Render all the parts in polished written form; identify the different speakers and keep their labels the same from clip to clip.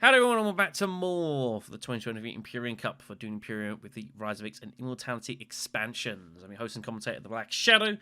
Speaker 1: Hello everyone, and welcome back to more for the 2023 Imperium Cup for Dune Imperium with the Rise of X and Immortality expansions. I'm your host and commentator, TheBlackShadow,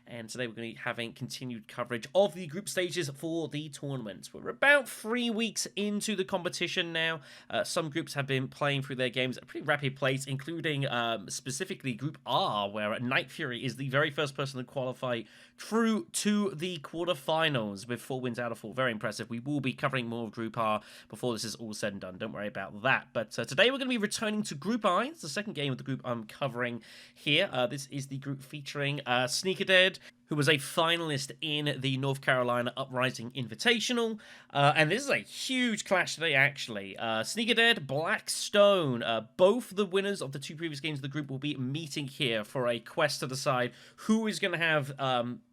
Speaker 1: and today we're going to be having continued coverage of the group stages for the tournament. We're about 3 weeks into the competition now. Some groups have been playing through their games at a pretty rapid pace, including specifically Group R, where Night Fury is the very first person to qualify through to the quarterfinals with 4 wins out of 4. Very impressive. We will be covering more of Group R before this is all said and done. Don't worry about that. But today we're going to be returning to Group I. It's the second game of the group I'm covering here. This is the group featuring SneakerDead, who was a finalist in the North Carolina Uprising Invitational. And this is a huge clash today, actually. SneakerDead, BlackStone, both the winners of the 2 previous games of the group will be meeting here for a quest to decide who is going to have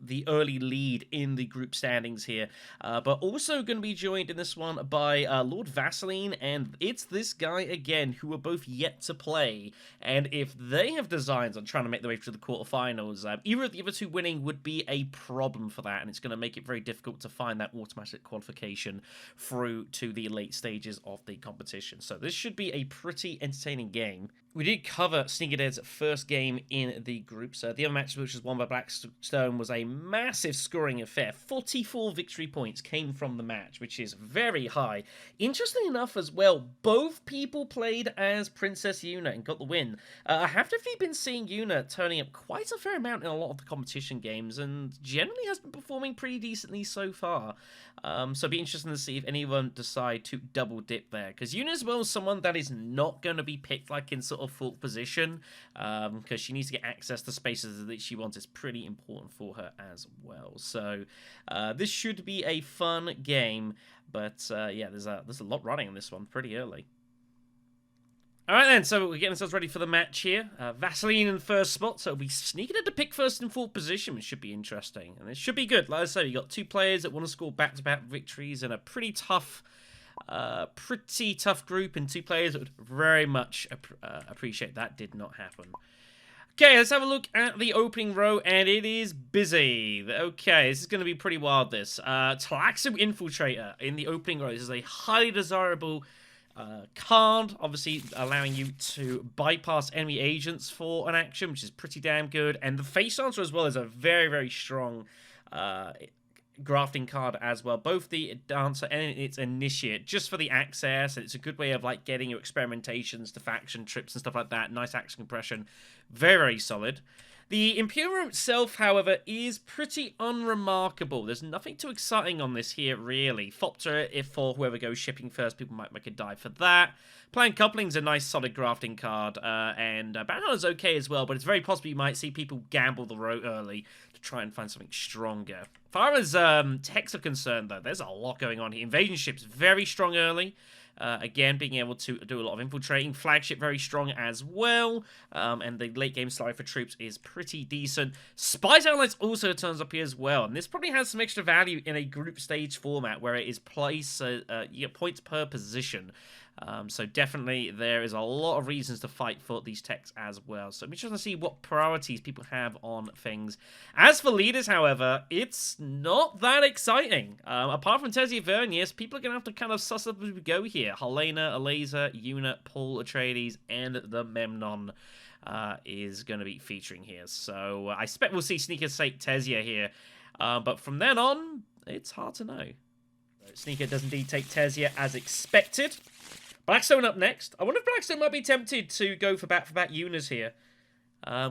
Speaker 1: the early lead in the group standings here. But also going to be joined in this one by Lord Vaseline and It's This Guy Again, who are both yet to play. And if they have designs on trying to make their way through the quarterfinals, either of the other 2 winning would be a problem for that, and it's going to make it very difficult to find that automatic qualification through to the late stages of the competition. So this should be a pretty entertaining game. We did cover SneakerDead's first game in the group, so the other match, which was won by BlackStone, was a massive scoring affair. 44 victory points came from the match, which is very high. Interesting enough as well, both people played as Princess Yuna and got the win. I have definitely been seeing Yuna turning up quite a fair amount in a lot of the competition games, and generally has been performing pretty decently so far. So it'll be interesting to see if anyone decide to double dip there, because Yuna as well is someone that is not going to be picked like in sort of 4th position, because she needs to get access to spaces that she wants. It's pretty important for her as well. So this should be a fun game, but yeah, there's a lot running on this one pretty early. Alright then, so we're getting ourselves ready for the match here. Vaseline in the first spot, so it'll be SneakerDead to pick first and 4th position, which should be interesting. And it should be good. Like I say, you got 2 players that want to score back-to-back victories and a pretty tough group, and 2 players that would very much appreciate that. Did not happen. Okay, let's have a look at the opening row, and it is busy. Okay, this is going to be pretty wild, this. Talaxu Infiltrator in the opening row. This is a highly desirable card, obviously allowing you to bypass enemy agents for an action, which is pretty damn good. And the Face Dancer as well is a very, very strong grafting card as well. Both the Dancer and its Initiate, just for the access, and it's a good way of like getting your experimentations to faction trips and stuff like that. Nice action compression. Very, very solid. The Imperium itself, however, is pretty unremarkable. There's nothing too exciting on this here, really. Thopter, if for whoever goes shipping first, people might make a dive for that. Plan Coupling's a nice, solid grafting card, and Banner's okay as well, but it's very possible you might see people gamble the row early to try and find something stronger. As far as techs are concerned, though, there's a lot going on here. Invasion Ship's very strong early. Again, being able to do a lot of infiltrating. Flagship very strong as well. And the late game slide for troops is pretty decent. Spy Satellites also turns up here as well. And this probably has some extra value in a group stage format where it is place, you get points per position. So definitely there is a lot of reasons to fight for these techs as well. So I'm interested to see what priorities people have on things. As for leaders, however, it's not that exciting. Apart from Tessia Vernius, people are going to have to kind of suss up as we go here. Helena, Alaza, Una, Paul Atreides, and the Memnon is going to be featuring here. So I expect we'll see Sneaker Sake Tessia here. But from then on, it's hard to know. Sneaker does indeed take Tessia as expected. BlackStone up next. I wonder if BlackStone might be tempted to go for back-for-back Unas here,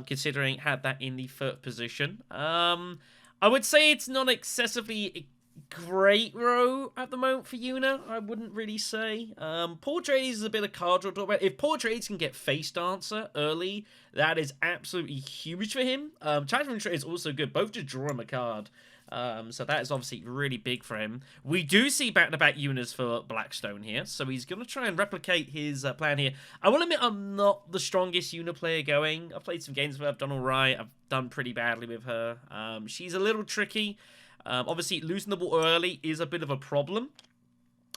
Speaker 1: considering had that in the 3rd position. I would say it's not excessively great row at the moment for Una, I wouldn't really say. Paul Atreides is a bit of card draw to talk about. If Paul Atreides can get Face Dancer early, that is absolutely huge for him. Chancellor is also good. Both just draw him a card. So that is obviously really big for him. We do see back-to-back Unas for BlackStone here, so he's going to try and replicate his plan here. I will admit I'm not the strongest Una player going. I've played some games with her, I've done alright, I've done pretty badly with her. She's a little tricky. Obviously, losing the ball early is a bit of a problem.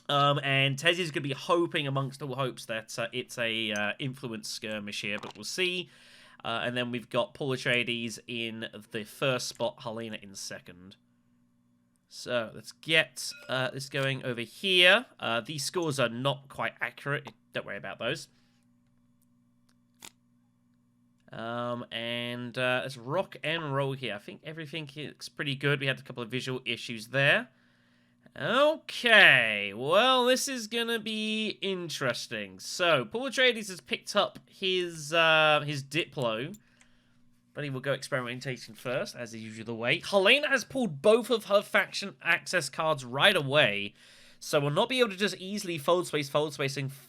Speaker 1: And Tezzy's going to be hoping amongst all hopes that it's a influence skirmish here, but we'll see. And then we've got Paul Atreides in the 1st spot, Helena in 2nd. So let's get this going over here. These scores are not quite accurate. Don't worry about those. And let's rock and roll here. I think everything looks pretty good. We had a couple of visual issues there. Okay, well, this is gonna be interesting. So, Paul Atreides has picked up his Diplo, but he will go experimentation first, as is usually the way. Helena has pulled both of her faction access cards right away, so we'll not be able to just easily fold space,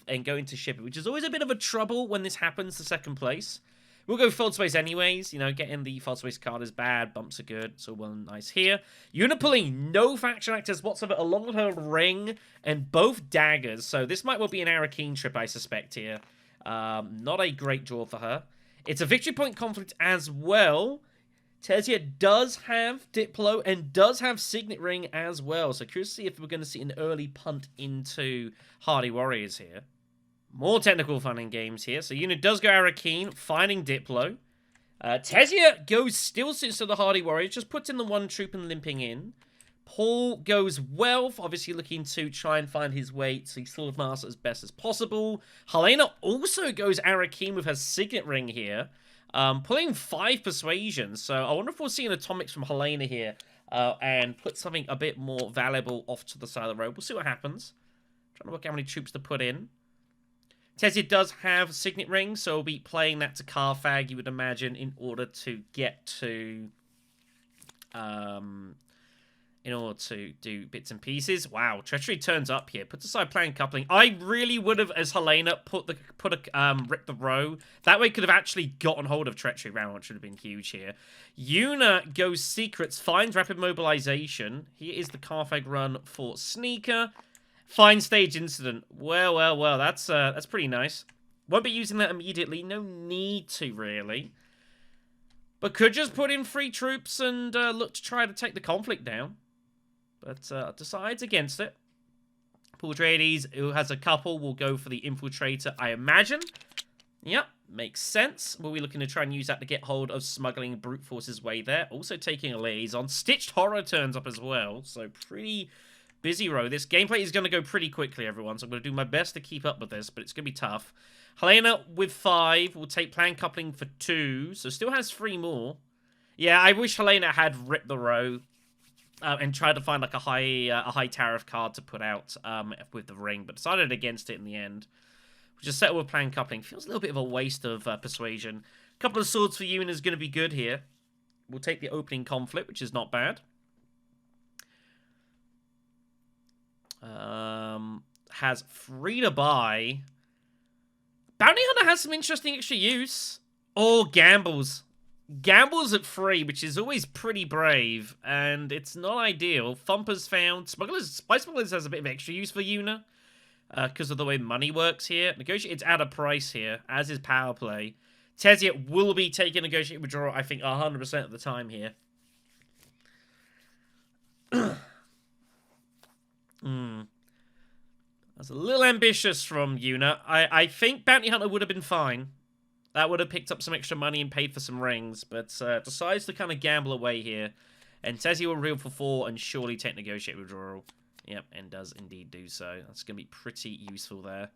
Speaker 1: and go into shipping, which is always a bit of a trouble when this happens to second place. We'll go fold space anyways. You know, getting the fold space card is bad. Bumps are good. So well nice here. Yuna pulling no faction access whatsoever along with her ring and both daggers. So this might well be an Arrakis trip, I suspect, here. Not a great draw for her. It's a victory point conflict as well. Tezia does have Diplo and does have Signet Ring as well. So curious to see if we're going to see an early punt into Hardy Warriors here. More technical fun in games here. So Yuna does go Arrakeen, finding Diplo. Tezia goes still suits to the Hardy Warriors, just puts in the one troop and limping in. Paul goes Wealth, obviously looking to try and find his way to Sword Master as best as possible. Helena also goes Arrakeen with her Signet Ring here, pulling 5 Persuasion. So I wonder if we'll see an Atomics from Helena here and put something a bit more valuable off to the side of the road. We'll see what happens. Trying to work out how many troops to put in. Tezia does have Signet Ring, so we'll be playing that to Carfag, you would imagine, in order to get to... in order to do bits and pieces. Wow, Treachery turns up here. Puts aside plan coupling. I really would have, as Helena, ripped the row. That way could have actually gotten hold of Treachery round, which would have been huge here. Yuna goes Secrets, finds Rapid Mobilization. Here is the Carfag run for Sneaker. Fine Stage Incident. Well, that's pretty nice. Won't be using that immediately. No need to, really. But could just put in 3 troops and look to try to take the conflict down. But decides against it. Paul Atreides, who has a couple, will go for the Infiltrator, I imagine. Yep, makes sense. We'll be looking to try and use that to get hold of smuggling Brute Force's way there. Also taking a liaison. Stitched Horror turns up as well, so pretty... busy row. This gameplay is going to go pretty quickly, everyone, so I'm going to do my best to keep up with this, but it's going to be tough. Helena with 5 will take plan coupling for 2, so still has 3 more. Yeah, I wish Helena had ripped the row and tried to find like a high tariff card to put out with the ring, but decided against it in the end. We'll just settle with plan coupling. Feels a little bit of a waste of persuasion. A couple of swords for Yuna is going to be good here. We'll take the opening conflict, which is not bad. Has free to buy. Bounty Hunter has some interesting extra use. Or gambles. Gambles at free, which is always pretty brave, and it's not ideal. Thumper's found. Spice Smugglers has a bit of extra use for Yuna, because of the way money works here. Negotiate's at a price here, as is Power Play. Tezia will be taking Negotiate Withdrawal, I think, 100% of the time here. That's a little ambitious from Yuna. I think Bounty Hunter would have been fine. That would have picked up some extra money and paid for some rings, but decides to kind of gamble away here. And Tezia will reel for 4 and surely take Negotiate Withdrawal. Yep, and does indeed do so. That's going to be pretty useful there.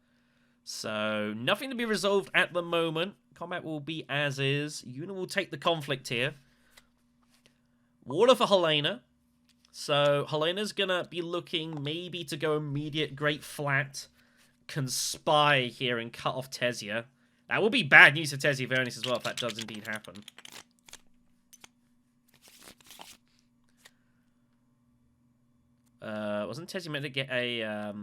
Speaker 1: So, nothing to be resolved at the moment. Combat will be as is. Yuna will take the conflict here. Water for Helena. So, Helena's going to be looking maybe to go immediate Great Flat, conspire here and cut off Tezia. That will be bad news for Tezia Vernis as well if that does indeed happen. Wasn't Tezia meant to get a...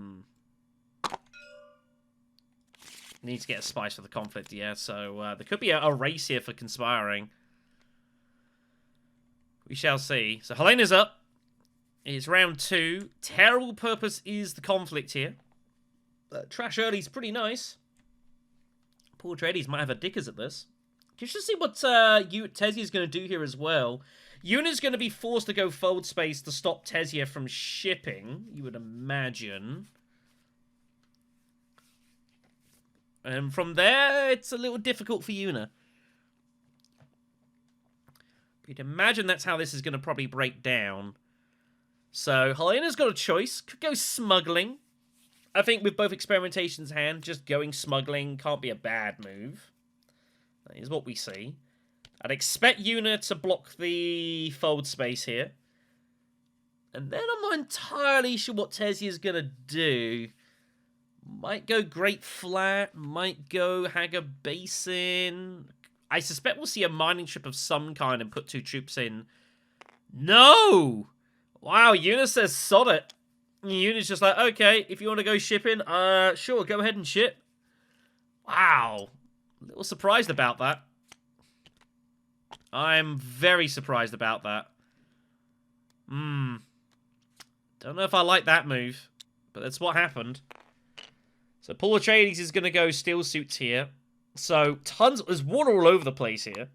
Speaker 1: Needs to get a spice for the conflict, yeah. So, there could be a race here for conspiring. We shall see. So, Helena's up. It's round 2. Terrible purpose is the conflict here. Trash early's pretty nice. Paul Atreides might have a dickers at this. Just to see what Tezia's going to do here as well. Yuna's going to be forced to go fold space to stop Tezia from shipping, you would imagine. And from there, it's a little difficult for Yuna. You'd imagine that's how this is going to probably break down. So Helena's got a choice. Could go smuggling. I think with both experimentations in hand, just going smuggling can't be a bad move. That is what we see. I'd expect Yuna to block the fold space here. And then I'm not entirely sure what Tezia's going to do. Might go Great Flat, might go Hagger Basin. I suspect we'll see a mining trip of some kind and put 2 troops in. No! Wow, Yuna says sod it. Yuna's just like, okay, if you want to go shipping, sure, go ahead and ship. Wow. A little surprised about that. I'm very surprised about that. Don't know if I like that move, but that's what happened. So Paul Atreides is going to go steel suits here. So there's water all over the place here.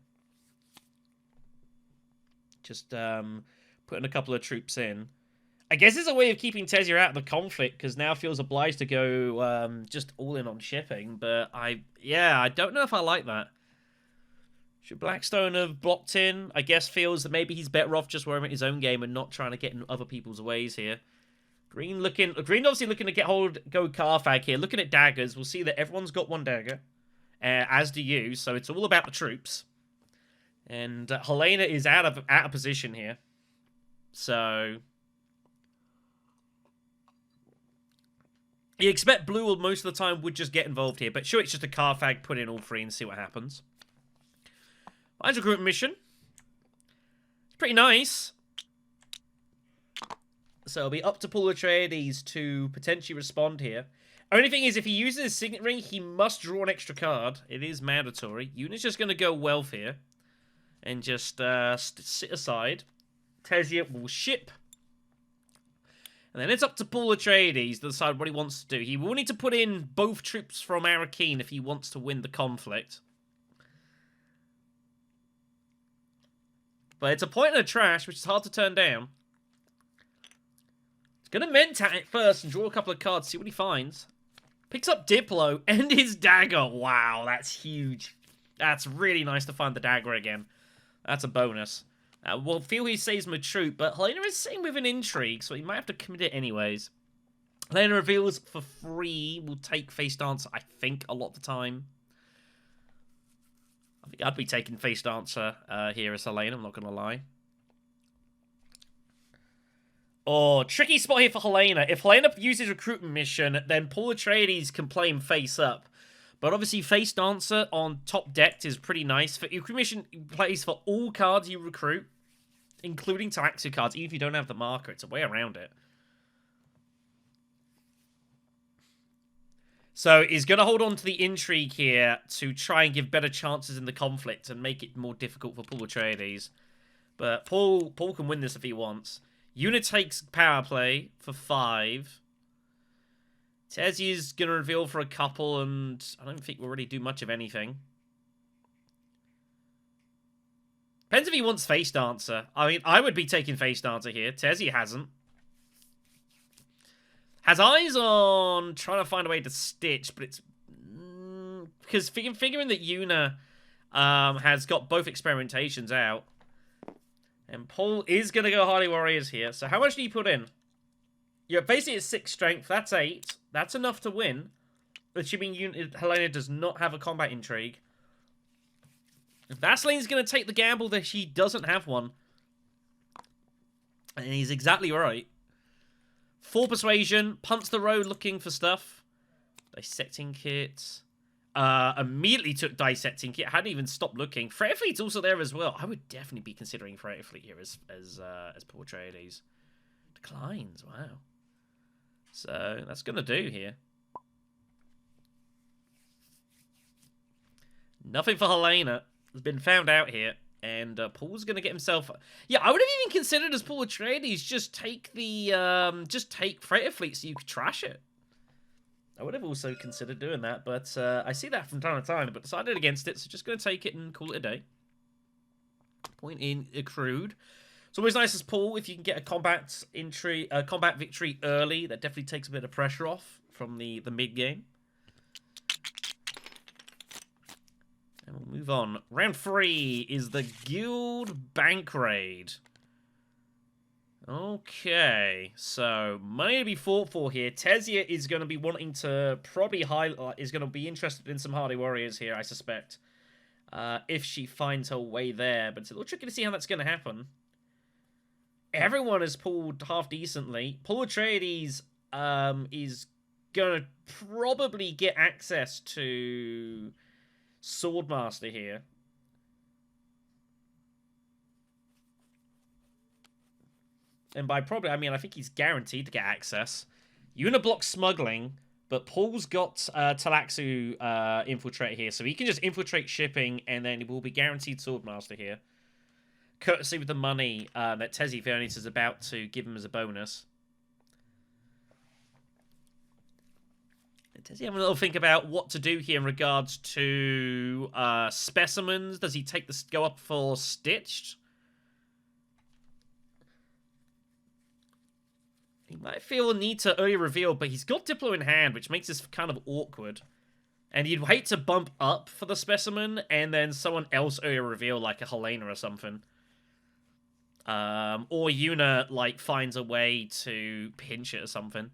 Speaker 1: Just putting a couple of troops in. I guess it's a way of keeping Tezia out of the conflict, because now feels obliged to go just all in on shipping. But I don't know if I like that. Should BlackStone have blocked in? I guess feels that maybe he's better off just worrying his own game and not trying to get in other people's ways here. Green obviously looking to go Carfag here. Looking at daggers, we'll see that everyone's got 1 dagger, as do you. So it's all about the troops. And Helena is out of position here. So you expect blue will most of the time would just get involved here, but sure, it's just a Carfag, put in all 3 and see what happens. Mine's recruitment mission. It's pretty nice. So it'll be up to Paul Atreides to potentially respond here. Only thing is, if he uses his signet ring, he must draw an extra card. It is mandatory. Yuna's just going to go wealth here. And just sit aside. Tezia will ship. And then it's up to Paul Atreides to decide what he wants to do. He will need to put in both troops from Arrakis if he wants to win the conflict. But it's a point in the trash, which is hard to turn down. He's going to mentat it first and draw a couple of cards, see what he finds. Picks up Diplo and his dagger. Wow, that's huge. That's really nice to find the dagger again. That's a bonus. We'll feel he saves my troop, but Helena is sitting with an intrigue, so he might have to commit it anyways. Helena reveals for free. We'll take face dancer, I think, a lot of the time. I think I'd be taking face dancer here as Helena, I'm not going to lie. Oh, tricky spot here for Helena. If Helena uses recruitment mission, then Paul Atreides can play him face up. But obviously, face dancer on top decked is pretty nice. For recruitment mission plays for all cards you recruit, including Talaxu cards, even if you don't have the marker. It's a way around it. So he's going to hold on to the intrigue here to try and give better chances in the conflict and make it more difficult for Paul Atreides. But Paul can win this if he wants. Yuna takes power play for 5. Tezia's going to reveal for a couple, and I don't think we'll really do much of anything. Depends if he wants face dancer. I mean, I would be taking face dancer here. Tezia hasn't. Has eyes on trying to find a way to stitch, but it's... because figuring that Yuna has got both experimentations out. And Paul is going to go Hardy Warriors here. So how much do you put in? You're basically at 6 strength. That's 8. That's enough to win. Assuming Helena does not have a combat intrigue. Vaseline's going to take the gamble that she doesn't have one. And he's exactly right. 4 persuasion. Punts the road looking for stuff. Dissecting kits. Immediately took dissecting kit. Hadn't even stopped looking. Freighter Fleet's also there as well. I would definitely be considering Freighter Fleet here as Paul Atreides. Declines. Wow. So that's gonna do here. Nothing for Helena. Has been found out here, and Paul's gonna get himself. Yeah, I would have even considered as Paul Atreides just take Freighter Fleet so you could trash it. I would have also considered doing that, but I see that from time to time, but decided against it, so just going to take it and call it a day. Point in accrued. It's always nice as Paul, if you can get a combat victory early, that definitely takes a bit of pressure off from the mid-game. And we'll move on. Round 3 is the Guild Bank Raid. Okay, so money to be fought for here. Tezia is going to be wanting to probably is going to be interested in some hardy warriors here, I suspect. If she finds her way there, but it's a little tricky to see how that's going to happen. Everyone has pulled half decently. Paul Atreides is going to probably get access to Swordmaster here. And by probably, I mean, I think he's guaranteed to get access. Uniblock smuggling, but Paul's got Talaxu infiltrate here, so he can just infiltrate shipping, and then he will be guaranteed Swordmaster here. Courtesy with the money that Tezzy Vernis is about to give him as a bonus. Does he have a little think about what to do here in regards to specimens? Does he go up for Stitched? He might feel a need to early reveal, but he's got Diplo in hand, which makes this kind of awkward. And you'd hate to bump up for the specimen, and then someone else early reveal, like a Helena or something. Or Yuna, like, finds a way to pinch it or something.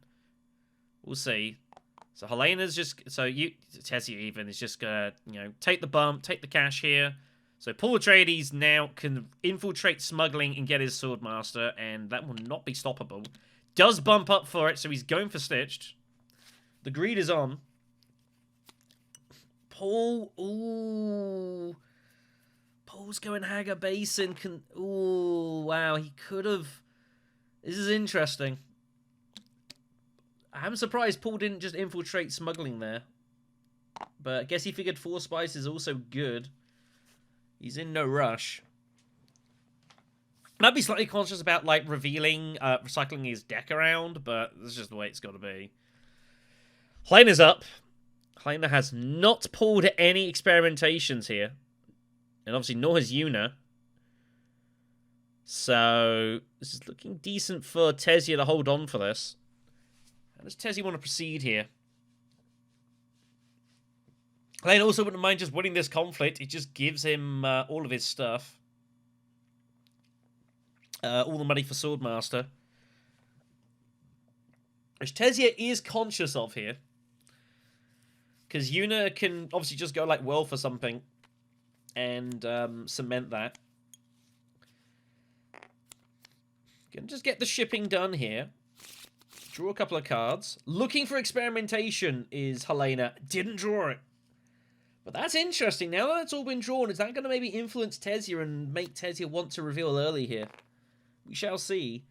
Speaker 1: We'll see. So Helena's just... So Tessia even is just gonna, you know, take the bump, take the cash here. So Paul Atreides now can infiltrate smuggling and get his Swordmaster, and that will not be stoppable. Does bump up for it, so he's going for Stitched. The greed is on. Paul, ooh. Paul's going Hagar Basin. Ooh, wow, he could have... This is interesting. I'm surprised Paul didn't just infiltrate smuggling there. But I guess he figured 4 Spice is also good. He's in no rush. Might be slightly conscious about, like, recycling his deck around, but that's just the way it's got to be. Helena's up. Helena has not pulled any experimentations here. And obviously, nor has Yuna. So, this is looking decent for Tessia to hold on for this. How does Tessia want to proceed here? Helena also wouldn't mind just winning this conflict. It just gives him all of his stuff. All the money for Swordmaster. Which Tessia is conscious of here. Because Yuna can obviously just go, like, well for something. And cement that. Can just get the shipping done here. Draw a couple of cards. Looking for experimentation is Helena. Didn't draw it. But that's interesting. Now that it's all been drawn, is that going to maybe influence Tessia and make Tessia want to reveal early here? We shall see.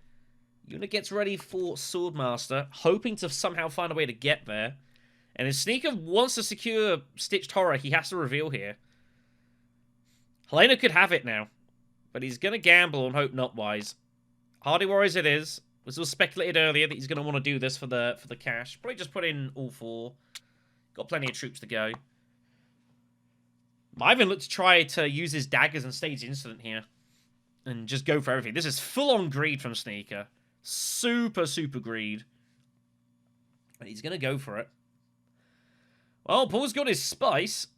Speaker 1: Yuna gets ready for Swordmaster, hoping to somehow find a way to get there. And if Sneaker wants to secure Stitched Horror, he has to reveal here. Helena could have it now, but he's going to gamble and hope not wise. Hardy Warriors it is. It was speculated earlier that he's going to want to do this for the cash. Probably just put in all 4. Got plenty of troops to go. Might even look to try to use his daggers and stage incident here. And just go for everything. This is full-on greed from Sneaker. Super, super greed. And he's going to go for it. Well, Paul's got his Spice.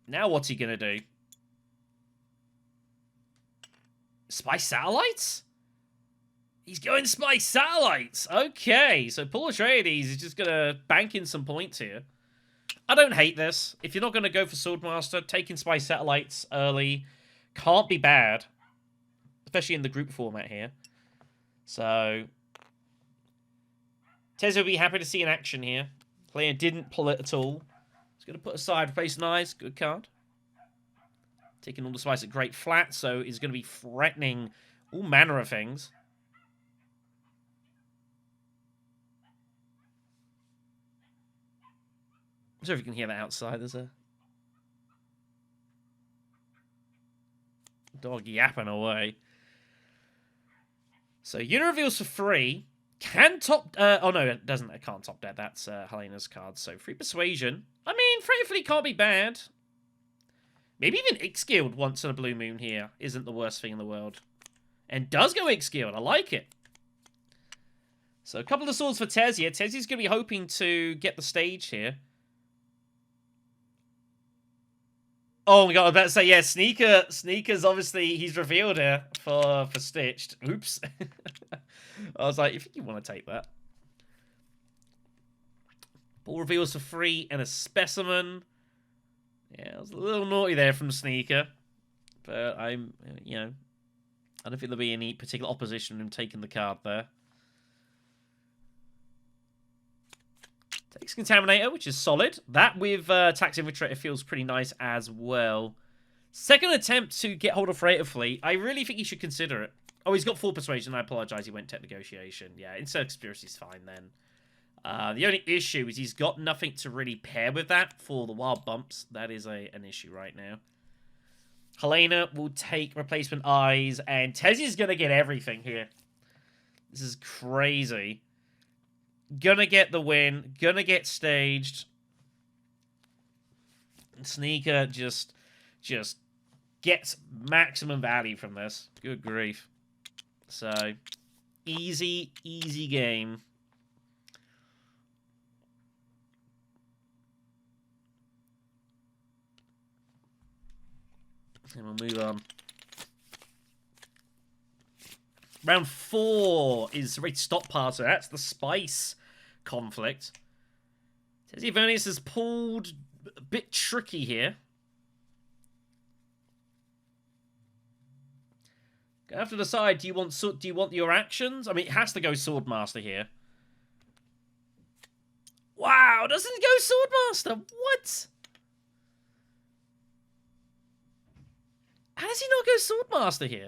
Speaker 1: Now what's he going to do? Spice Satellites? He's going Spice Satellites! Okay, so Paul Atreides is just going to bank in some points here. I don't hate this. If you're not going to go for Swordmaster, taking Spice Satellites early can't be bad. Especially in the group format here. So, Tez will be happy to see in action here. Player didn't pull it at all. He's going to put aside Replace Nice. Good card. Taking all the spice at great flat, so he's going to be threatening all manner of things. I'm sure if you can hear that outside. There's a dog yapping away. So, Yuna reveals for free. Can top... oh, no, it doesn't. It can't top that. That's Helena's card. So, free Persuasion. I mean, Faithfully can't be bad. Maybe even Ixguild once in a blue moon here isn't the worst thing in the world. And does go Ixguild. I like it. So, a couple of swords for Tessia. Tessia's going to be hoping to get the stage here. Oh my god, I was about to say, yeah, Sneaker's obviously, he's revealed here for Stitched. Oops. I was like, if you want to take that. Ball reveals for free and a specimen. Yeah, I was a little naughty there from Sneaker. But I'm, you know, I don't think there'll be any particular opposition in taking the card there. Takes Contaminator, which is solid. That with Tax Infiltrator feels pretty nice as well. Second attempt to get hold of Freighter Fleet. I really think he should consider it. Oh, he's got 4 Persuasion. I apologize. He went Tech Negotiation. Yeah, Insert Conspiracy's fine then. The only issue is he's got nothing to really pair with that for the Wild Bumps. That is an issue right now. Helena will take Replacement Eyes, and Tezzy's going to get everything here. This is crazy. Gonna get the win. Gonna get staged. Sneaker just gets maximum value from this. Good grief. So, easy game. And we'll move on. Round 4 is Raid Stop Part, so that's the Spice conflict. Tessie Vernius has pulled a bit tricky here. Gonna have to decide, do you want your actions? I mean, it has to go Swordmaster here. Wow, doesn't it go Swordmaster? What? How does he not go Swordmaster here?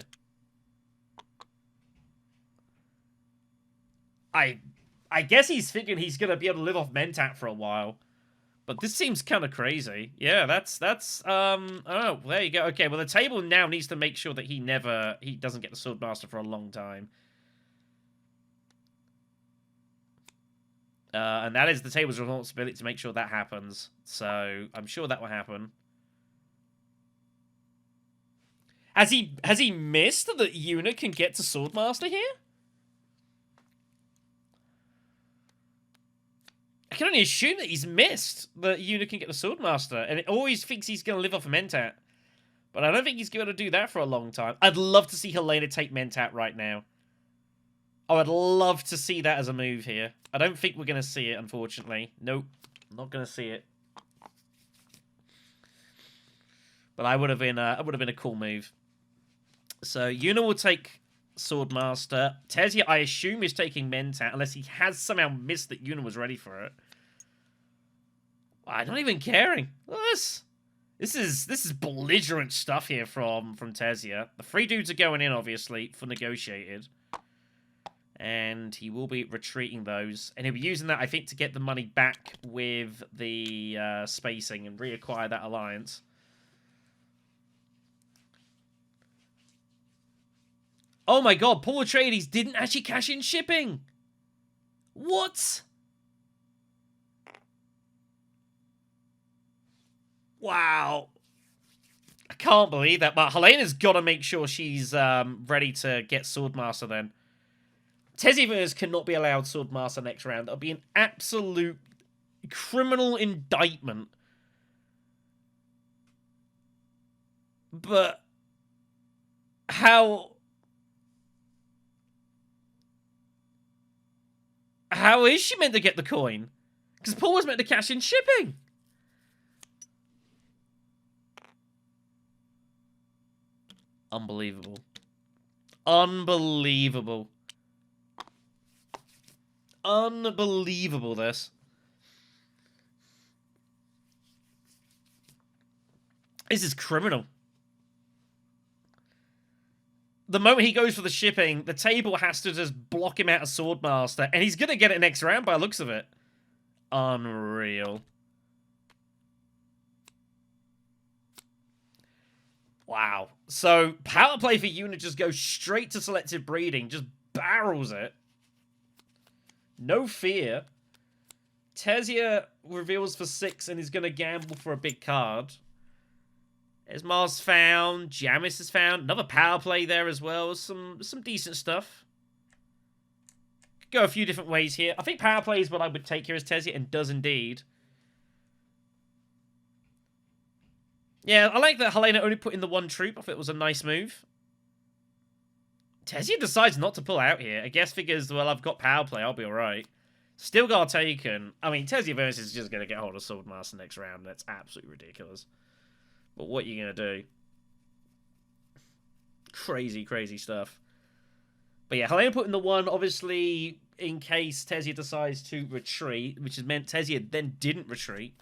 Speaker 1: I guess he's figuring he's gonna be able to live off Mentat for a while. But this seems kind of crazy. Yeah, that's oh, there you go. Okay, well the table now needs to make sure that he doesn't get the Swordmaster for a long time. And that is the table's responsibility to make sure that happens. So I'm sure that will happen. Has he missed that Yuna can get to Swordmaster here? I can only assume that he's missed that Yuna can get the Swordmaster, and it always thinks he's going to live off of Mentat. But I don't think he's going to do that for a long time. I'd love to see Helena take Mentat right now. I would love to see that as a move here. I don't think we're going to see it, unfortunately. Nope, not going to see it. But I would have been a cool move. So Yuna will take Swordmaster. Tezia, I assume, is taking Mentat, unless he has somehow missed that Yuna was ready for it. I'm not even caring. Look at this. This is belligerent stuff here from Tezia. The 3 dudes are going in, obviously, for negotiated. And he will be retreating those. And he'll be using that, I think, to get the money back with the spacing and reacquire that alliance. Oh my god, Paul Atreides didn't actually cash in shipping! What? Wow. I can't believe that, but Helena's got to make sure she's ready to get Swordmaster then. Tesivers cannot be allowed Swordmaster next round. That'll be an absolute criminal indictment. But how is she meant to get the coin? Because Paul was meant to cash in shipping. Unbelievable. Unbelievable. Unbelievable, this. This is criminal. The moment he goes for the shipping, the table has to just block him out of Swordmaster, and he's going to get it next round by the looks of it. Unreal. Wow. So, power play for Yuna just goes straight to selective breeding, just barrels it. No fear. Tezia reveals for 6 and is going to gamble for a big card. Esmar's found. Jamis is found. Another power play there as well. Some decent stuff. Could go a few different ways here. I think power play is what I would take here as Tezia, and does indeed. Yeah, I like that Helena only put in the one troop. I thought it was a nice move. Tessia decides not to pull out here. I guess figures, well, I've got power play, I'll be alright. Still got taken. I mean, Tessia Versus is just going to get hold of Swordmaster next round. That's absolutely ridiculous. But what are you going to do? Crazy, crazy stuff. But yeah, Helena put in the one, obviously, in case Tessia decides to retreat, which has meant Tessia then didn't retreat.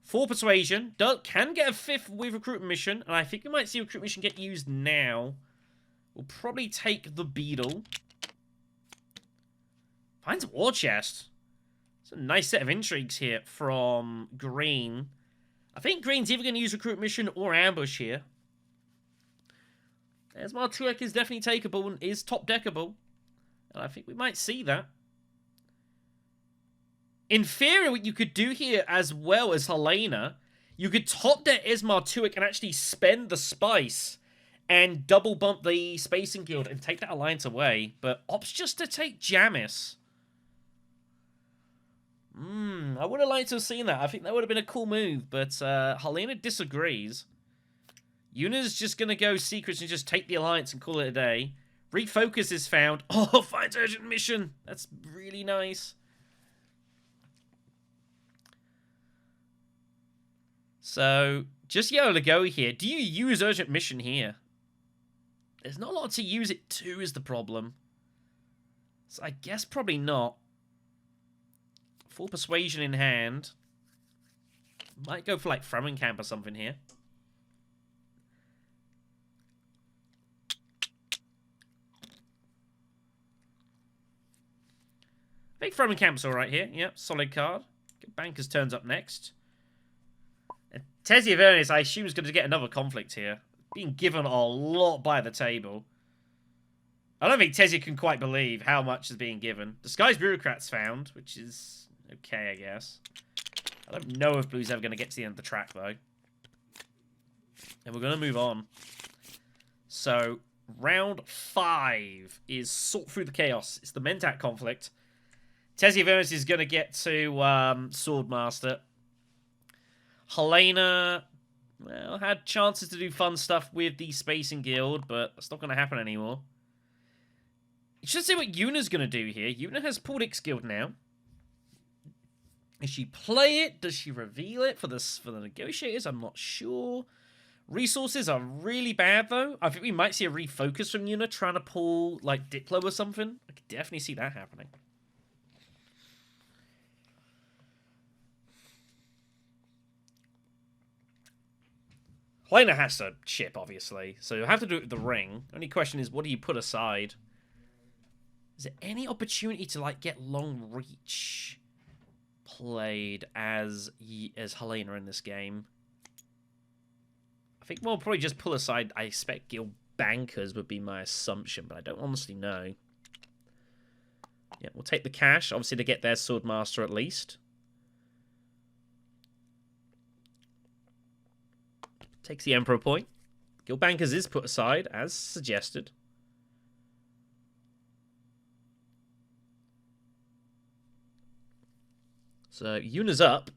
Speaker 1: 4 Persuasion. Can get a 5th with Recruit Mission, and I think we might see Recruit Mission get used now. We'll probably take the Beetle. Finds a War Chest. It's a nice set of intrigues here from Green. I think Green's either going to use Recruit Mission or Ambush here. Esmar Tuek is definitely takeable and is top-deckable. And I think we might see that. In theory, what you could do here as well as Helena, you could top-deck Esmar Tuek and actually spend the Spice and double bump the Spacing Guild and take that alliance away. But opts just to take Jamis. I would have liked to have seen that. I think that would have been a cool move, but Helena disagrees. Yuna's just going to go Secrets and just take the alliance and call it a day. Refocus is found. Oh, finds Urgent Mission. That's really nice. So, just yellow to go here. Do you use Urgent Mission here? There's not a lot to use it to is the problem. So I guess probably not. Full Persuasion in hand. Might go for like Camp or something here. I think Camp's alright here. Yep, solid card. Bankers turns up next. And Tessia Vernis, I assume, is going to get another conflict here. Being given a lot by the table. I don't think Tessia can quite believe how much is being given. Disguised Bureaucrat's found, which is okay, I guess. I don't know if Blue's ever going to get to the end of the track, though. And we're going to move on. So, round 5 is Sort Through the Chaos. It's the Mentat conflict. Tessia Vernis is going to get to Swordmaster. Helena, well, had chances to do fun stuff with the Spacing Guild, but that's not going to happen anymore. You should see what Yuna's going to do here. Yuna has pulled X Guild now. Does she play it? Does she reveal it for the negotiators? I'm not sure. Resources are really bad, though. I think we might see a refocus from Yuna trying to pull, like, Diplo or something. I could definitely see that happening. Helena has to chip, obviously, so you'll have to do it with the ring. Only question is, what do you put aside? Is there any opportunity to, like, get Long Reach played as Helena in this game? I think we'll probably just pull aside, I expect Guild Bankers would be my assumption, but I don't honestly know. Yeah, we'll take the cash, obviously, to get their Swordmaster at least. Takes the Emperor point. Guild Bankers is put aside, as suggested. So, Yuna's up.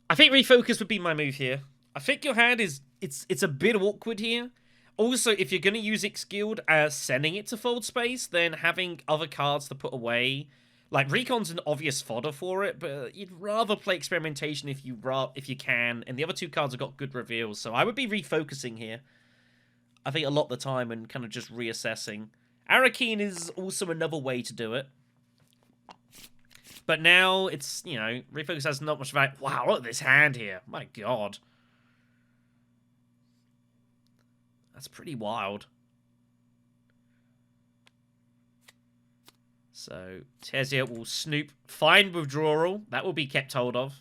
Speaker 1: I think refocus would be my move here. I think your hand is... It's a bit awkward here. Also, if you're going to use X Guild as sending it to Fold Space, then having other cards to put away... Like, Recon's an obvious fodder for it, but you'd rather play Experimentation if you can, and the other 2 cards have got good reveals, so I would be refocusing here. I think a lot of the time and kind of just reassessing. Arrakis is also another way to do it. But now it's, you know, refocus has not much value. Wow, look at this hand here. My god. That's pretty wild. So, Tessia will snoop. Find withdrawal. That will be kept hold of.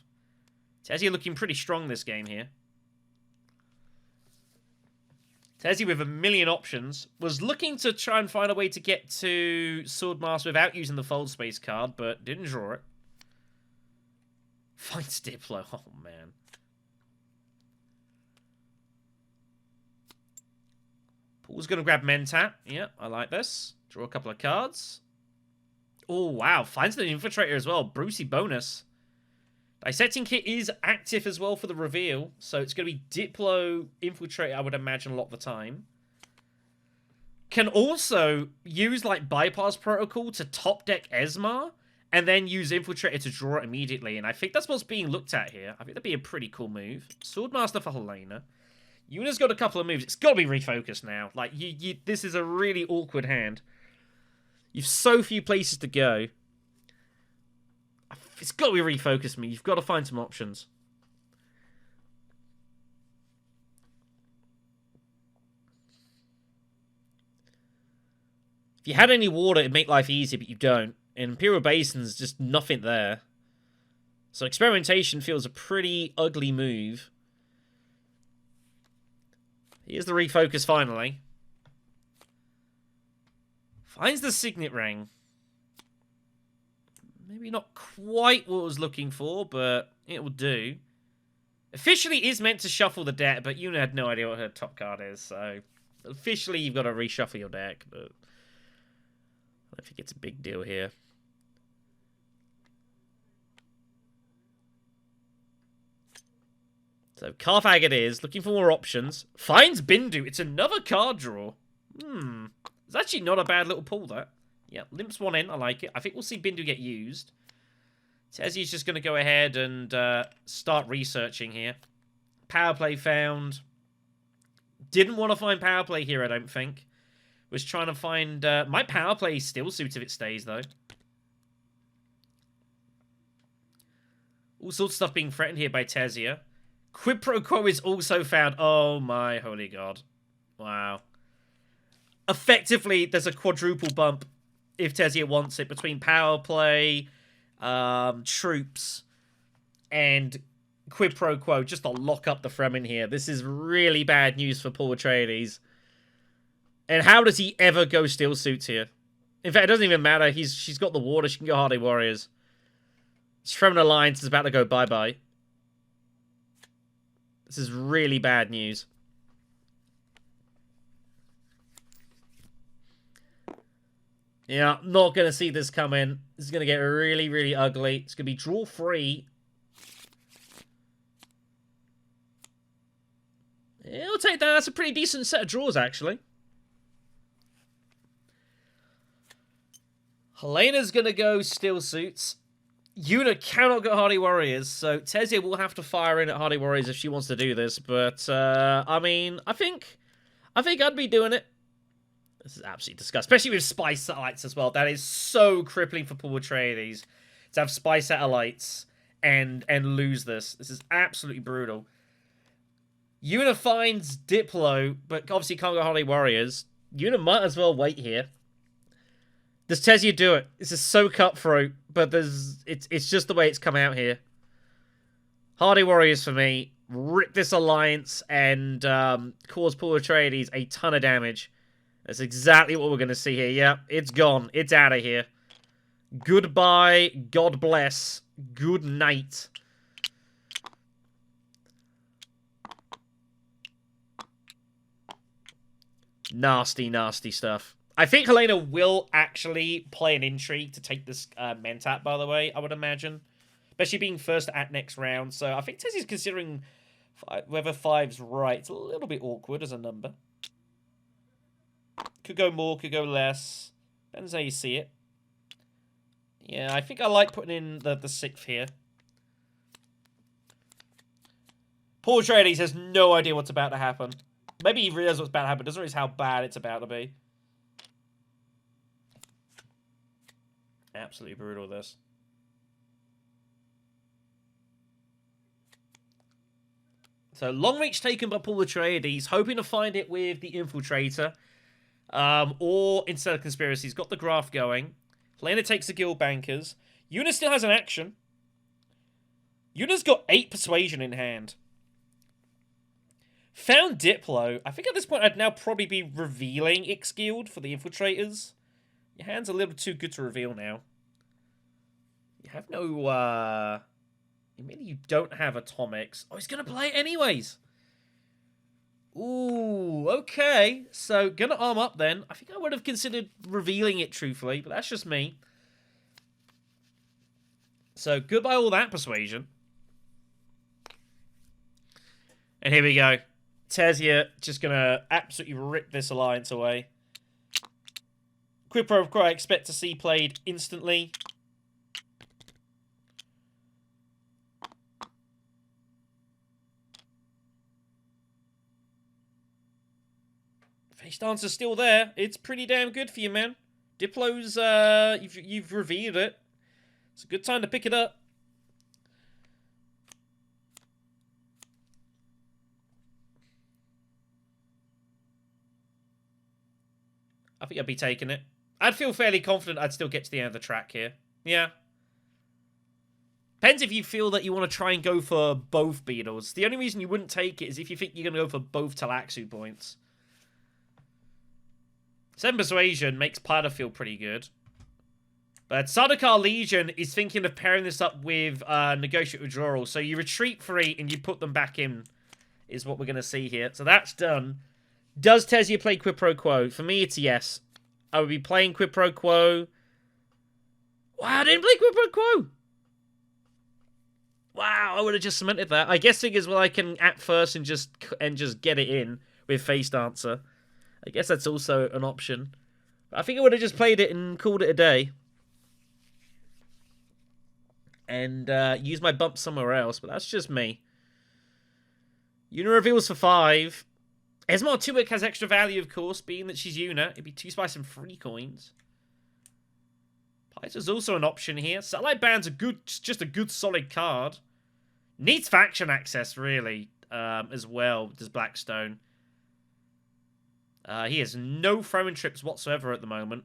Speaker 1: Tessia looking pretty strong this game here. Tessia with a million options. Was looking to try and find a way to get to Swordmaster without using the Fold Space card, but didn't draw it. Finds Diplo. Oh, man. Paul's going to grab Mentat. Yeah, I like this. Draw a couple of cards. Oh, wow. Finds the Infiltrator as well. Brucey bonus. Dissecting Kit is active as well for the reveal, so it's going to be Diplo Infiltrate, I would imagine, a lot of the time. Can also use, like, Bypass Protocol to top deck Esmar, and then use Infiltrator to draw it immediately, and I think that's what's being looked at here. I think that'd be a pretty cool move. Swordmaster for Helena. Yuna's got a couple of moves. It's got to be refocused now. Like, this is a really awkward hand. You've so few places to go. It's got to be refocused, me. You've got to find some options. If you had any water, it'd make life easier, but you don't. In Imperial Basin's just nothing there. So Experimentation feels a pretty ugly move. Here's the refocus finally. Finds the Signet Ring. Maybe not quite what I was looking for, but it will do. Officially is meant to shuffle the deck, but Yuna had no idea what her top card is, so... Officially, you've got to reshuffle your deck, but... I don't think it's a big deal here. So, Carthag it is, looking for more options. Finds Bindu. It's another card draw. It's actually not a bad little pull, that. Yeah, limps one in. I like it. I think we'll see Bindu get used. Tezia's just going to go ahead and start researching here. Power play found. Didn't want to find power play here, I don't think. Was trying to find... my power play still suits if it stays, though. All sorts of stuff being threatened here by Tezia. Quid Pro Quo is also found. Oh my holy god. Wow. Effectively, there's a quadruple bump, if Tezia wants it, between power play, troops, and Quid Pro Quo, just to lock up the Fremen here. This is really bad news for Paul Atreides. And how does he ever go Steel Suits here? In fact, it doesn't even matter. She's got the water. She can go Hardy Warriors. This Fremen Alliance is about to go bye-bye. This is really bad news. Yeah, not going to see this coming. This is going to get really, really ugly. It's going to be draw 3. Yeah, I'll take that. That's a pretty decent set of draws, actually. Helena's going to go Steel Suits. Yuna cannot go Hardy Warriors, so Tezia will have to fire in at Hardy Warriors if she wants to do this. But, I mean, I think I'd be doing it. This is absolutely disgusting, especially with Spy Satellites as well. That is so crippling for Paul Atreides to have Spy Satellites and lose this. This is absolutely brutal. Yuna finds Diplo, but obviously can't go Hardy Warriors. Yuna might as well wait here. Does Tezia do it? This is so cutthroat, but it's just the way it's come out here. Hardy Warriors for me. Rip this alliance and cause Paul Atreides a ton of damage. That's exactly what we're going to see here. Yeah, it's gone. It's out of here. Goodbye. God bless. Good night. Nasty, nasty stuff. I think Helena will actually play an intrigue to take this Mentat, by the way, I would imagine. Especially being first at next round. So I think Tessie's considering whether 5's right. It's a little bit awkward as a number. Could go more, could go less. Depends how you see it. Yeah, I think I like putting in the 6th here. Paul Atreides has no idea what's about to happen. Maybe he realizes what's about to happen. Doesn't realize how bad it's about to be. Absolutely brutal, this. So, long reach taken by Paul Atreides, hoping to find it with the Infiltrator. Or instead of Conspiracy. He's got the graph going. Helena takes the Guild Bankers. Yuna still has an action. Yuna's got 8 Persuasion in hand. Found Diplo. I think at this point I'd now probably be revealing Ix-Guild for the Infiltrators. Your hand's a little too good to reveal now. You have no, maybe you don't have Atomics. Oh, he's going to play it anyways. Ooh, okay. So, going to arm up then. I think I would have considered revealing it truthfully, but that's just me. So, goodbye all that Persuasion. And here we go. Tezia just going to absolutely rip this alliance away. Quid pro quo I expect to see played instantly. Face dancer's still there. It's pretty damn good for you, man. Diplo's, you've revealed it. It's a good time to pick it up. I think I'd be taking it. I'd feel fairly confident I'd still get to the end of the track here. Yeah. Depends if you feel that you want to try and go for both Beetles. The only reason you wouldn't take it is if you think you're going to go for both Talaxu points. 7 Persuasion makes Pada feel pretty good. But Sardaukar Legion is thinking of pairing this up with Negotiate Withdrawal. So you retreat 3 and you put them back in, is what we're going to see here. So that's done. Does Tezia play Quid Pro Quo? For me, it's yes. I would be playing Quid Pro Quo. Wow, I didn't play Quid Pro Quo. Wow, I would have just cemented that. I guess as well I can act first and just get it in with Face Dancer. I guess that's also an option. But I think I would have just played it and called it a day. And used my bump somewhere else, but that's just me. Una reveals for 5. Esmar Tuick has extra value, of course, being that she's Una. It'd be 2 spice and 3 coins. Paizo's also an option here. Satellite Band's just a good solid card. Needs faction access, really, as well, does BlackStone. He has no throwing trips whatsoever at the moment.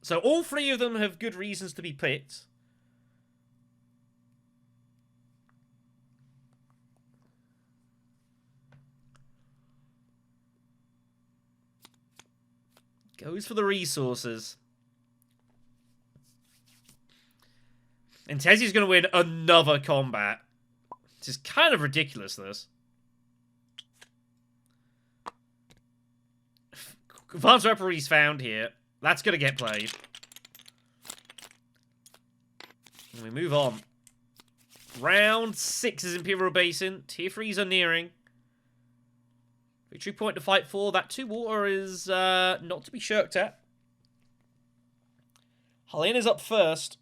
Speaker 1: So all 3 of them have good reasons to be picked. Goes for the resources. And Tezia's going to win another combat. This is kind of ridiculous, this. Advanced Referee's found here. That's going to get played. And we move on. Round 6 is Imperial Basin. Tier 3s are nearing. Victory point to fight for. That 2 water is not to be shirked at. Helena's up first.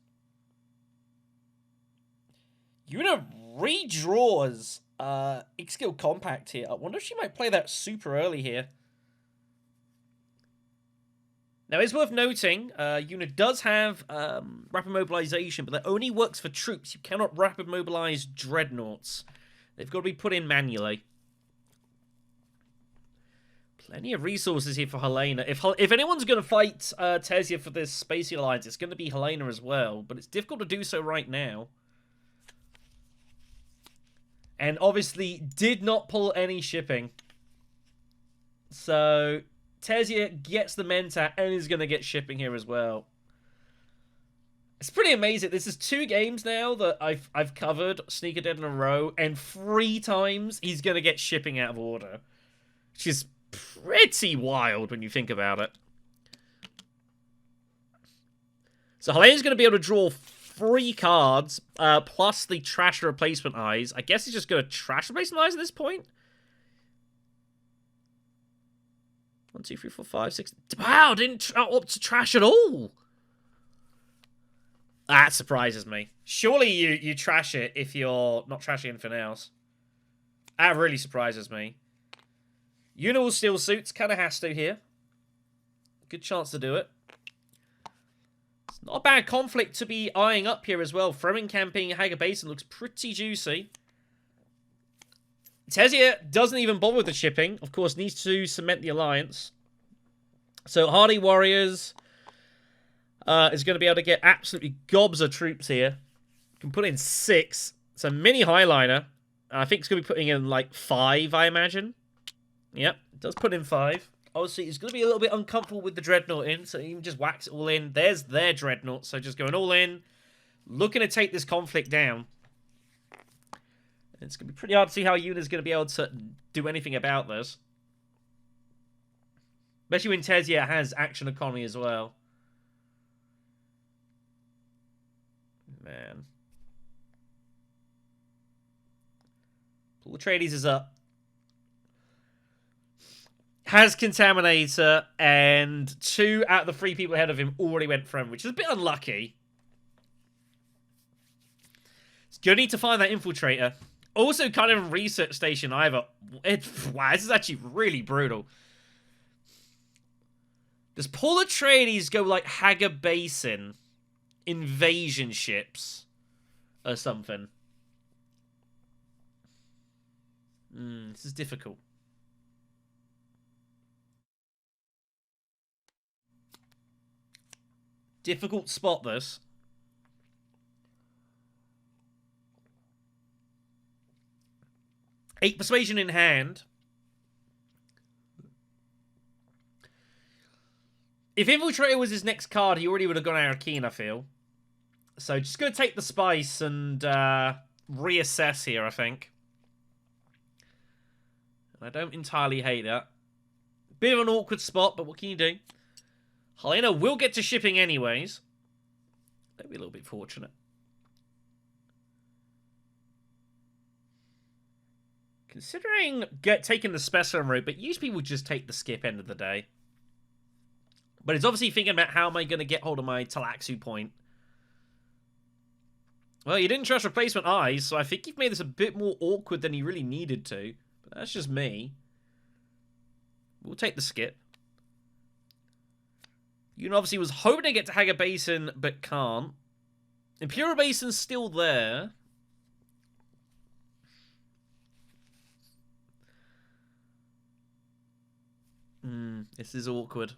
Speaker 1: Una redraws X-Skill Compact here. I wonder if she might play that super early here. Now, it's worth noting, Una does have Rapid Mobilization, but that only works for troops. You cannot Rapid Mobilize Dreadnoughts. They've got to be put in manually. Plenty of resources here for Helena. If anyone's going to fight Tezia for this Spacey Alliance, it's going to be Helena as well. But it's difficult to do so right now. And obviously did not pull any shipping. So Tezia gets the Mentat and is going to get shipping here as well. It's pretty amazing. This is 2 games now that I've covered SneakerDead in a row. And 3 times he's going to get shipping out of order. Which is pretty wild when you think about it. So Helena's going to be able to draw 3 cards, plus the trash replacement eyes. I guess he's just going to trash replacement eyes at this point. 1, 2, 3, 4, 5, 6. Wow, didn't opt to trash at all. That surprises me. Surely you trash it if you're not trashing anything else. That really surprises me. Una will steal suits, kind of has to here. Good chance to do it. It's not a bad conflict to be eyeing up here as well. Throwing camping Haga Basin looks pretty juicy. Tezia doesn't even bother with the shipping. Of course, needs to cement the alliance. So Hardy Warriors is going to be able to get absolutely gobs of troops here. Can put in 6. It's a mini Highliner. I think it's going to be putting in like 5, I imagine. Yep, it does put in 5. Obviously, it's going to be a little bit uncomfortable with the Dreadnought in, so you can just whacks it all in. There's their Dreadnought, so just going all in. Looking to take this conflict down. It's going to be pretty hard to see how Una's going to be able to do anything about this. Especially when Tezia has action economy as well. Man. Paul Atreides is up. Has Contaminator, and 2 out of the 3 people ahead of him already went for him, which is a bit unlucky. He's going to need to find that Infiltrator. Also, kind of a research station either. Wow, this is actually really brutal. Does Paul Atreides go like Hagar Basin invasion ships or something? This is difficult. Difficult spot, this. Eight persuasion in hand. If Infiltrator was his next card, he already would have gone Arrakis, I feel. So just going to take the spice and reassess here, I think. I don't entirely hate that. Bit of an awkward spot, but what can you do? Helena will get to shipping anyways. That'd be a little bit fortunate. Considering taking the specimen route, but usually people just take the skip end of the day. But it's obviously thinking about how am I going to get hold of my Talaxu point. Well, you didn't trust replacement eyes, so I think you've made this a bit more awkward than you really needed to. But that's just me. We'll take the skip. Yuna obviously was hoping to get to Hagar Basin, but can't. Imperial Basin's still there. This is awkward.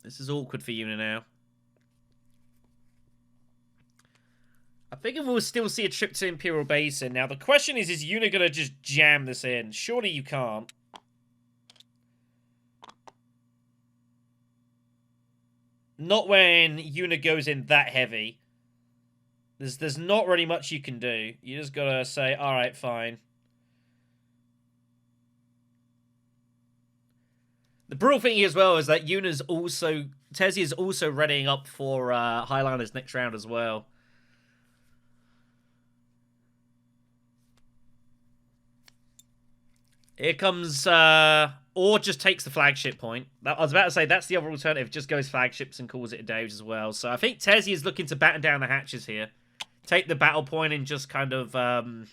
Speaker 1: This is awkward for Yuna now. I think we'll still see a trip to Imperial Basin. Now, the question is Yuna going to just jam this in? Surely you can't. Not when Yuna goes in that heavy. There's not really much you can do. You just got to say, alright, fine. The brutal thing as well is that Tezzy is also readying up for Highliners next round as well. Here comes, or just takes the flagship point. I was about to say, that's the other alternative. Just goes flagships and calls it a day as well. So I think Tezzy is looking to batten down the hatches here. Take the battle point and just kind of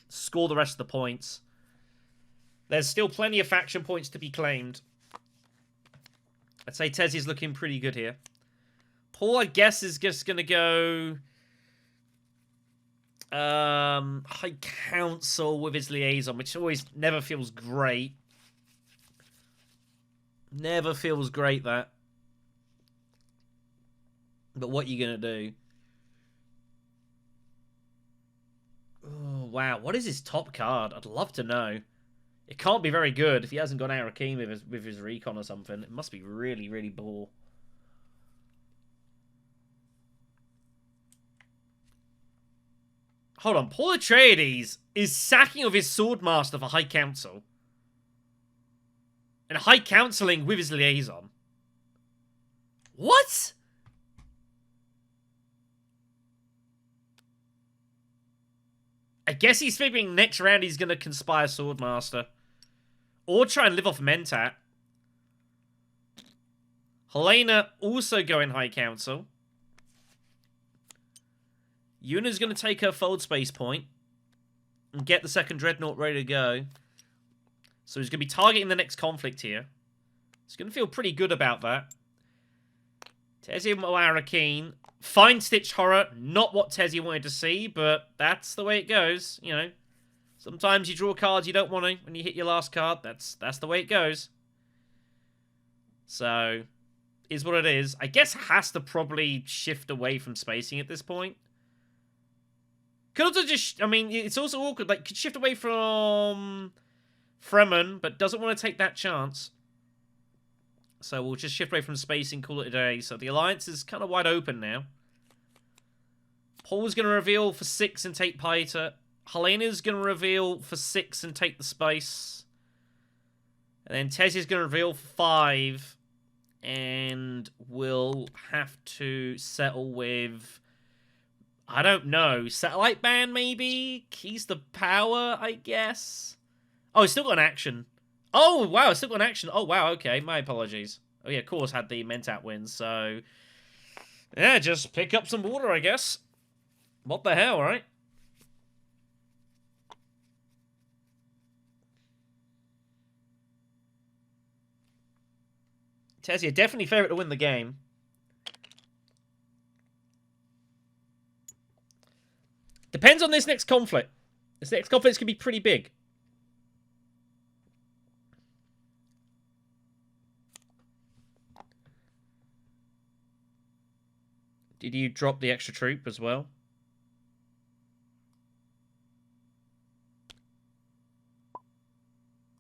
Speaker 1: score the rest of the points. There's still plenty of faction points to be claimed. I'd say Tezzy's looking pretty good here. Paul, I guess, is just going to go High Council with his liaison, which always never feels great. Never feels great, that. But what are you going to do? Oh, wow. What is his top card? I'd love to know. It can't be very good if he hasn't gone Arrakis with his recon or something. It must be really, really ball. Hold on. Paul Atreides is sacking of his Swordmaster for High Council. And High Counseling with his liaison. What? I guess he's figuring next round he's going to conspire Swordmaster. Or try and live off Mentat. Helena also going High Council. Yuna's going to take her fold space point. And get the second Dreadnought ready to go. So he's going to be targeting the next conflict here. He's going to feel pretty good about that. Tezzy Arrakeen. Fine Stitch Horror. Not what Tezzy wanted to see, but that's the way it goes, you know. Sometimes you draw cards you don't want to when you hit your last card. That's the way it goes. So, is what it is. I guess has to probably shift away from spacing at this point. Could also just, I mean, it's also awkward. Like, could shift away from Fremen, but doesn't want to take that chance. So we'll just shift away from spacing, call it a day. So the alliance is kind of wide open now. Paul's going to reveal for 6 and take Paita. Helena's going to reveal for 6 and take the space. And then Tezzy's going to reveal for 5. And we'll have to settle with I don't know. Satellite band, maybe? Keys to power, I guess? Oh, it's still got an action. Oh, wow, it's still got an action. Oh, wow, okay. My apologies. Oh, yeah, of course, had the Mentat win, so... Yeah, just pick up some water, I guess. What the hell, right? Tessia, definitely favourite to win the game. Depends on this next conflict. This next conflict's going to be pretty big. Did you drop the extra troop as well?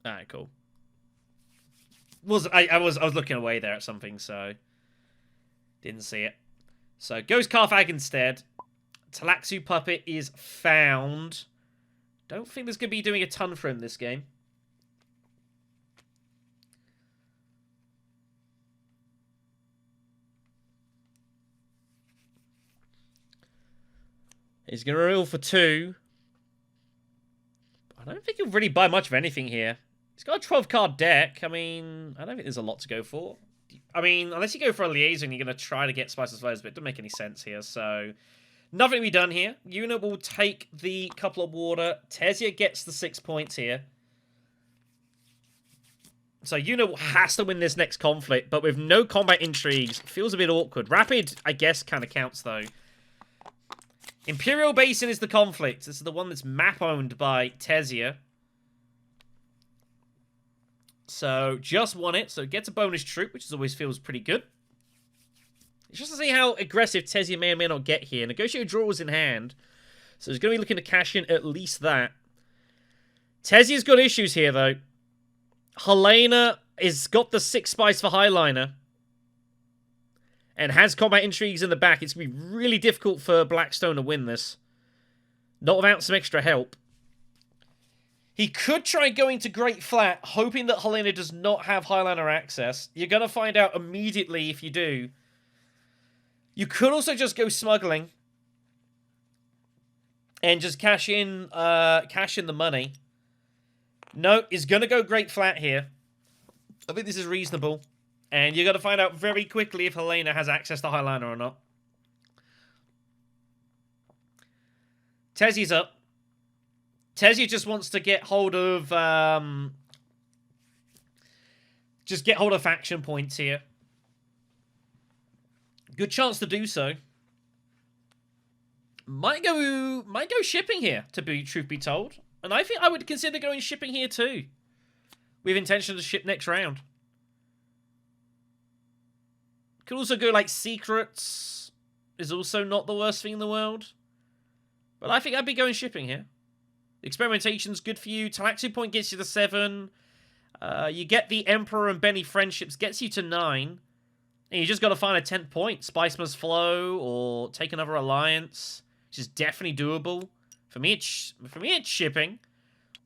Speaker 1: Alright, cool. I was looking away there at something, so didn't see it. So goes Carthag instead. Talaxu Puppet is found. Don't think there's going to be doing a ton for him this game. He's going to reel for 2. I don't think he'll really buy much of anything here. He's got a 12-card deck. I mean, I don't think there's a lot to go for. I mean, unless you go for a liaison, you're going to try to get Spices Flows, but it doesn't make any sense here, so... Nothing to be done here. Yuna will take the couple of water. Tessia gets the 6 points here. So Yuna has to win this next conflict, but with no combat intrigues, feels a bit awkward. Rapid, I guess, kind of counts, though. Imperial Basin is the conflict. This is the one that's map-owned by Tessia. So, just won it. So, it gets a bonus troop, which always feels pretty good. It's just to see how aggressive Tessia may or may not get here. Negotiated draw was in hand. So, he's going to be looking to cash in at least that. Tessia's got issues here, though. Helena has got the 6 spice for Highliner. And has combat intrigues in the back. It's going to be really difficult for BlackStone to win this. Not without some extra help. He could try going to Great Flat, hoping that Helena does not have Highliner access. You're going to find out immediately if you do. You could also just go smuggling. And just cash in the money. No, he's going to go Great Flat here. I think this is reasonable. And you're going to find out very quickly if Helena has access to Highliner or not. Tessie's up. Tessia just wants to get hold of... just get hold of faction points here. Good chance to do so. Might go shipping here, to be truth be told. And I think I would consider going shipping here too. With intention to ship next round. Could also go like secrets. Is also not the worst thing in the world. But I think I'd be going shipping here. Experimentation's good for you. Talaxu point gets you to 7. You get the Emperor and Benny friendships. Gets you to 9. And you just got to find a 10th point. Spice Must Flow or take another alliance. Which is definitely doable. For me, it's shipping.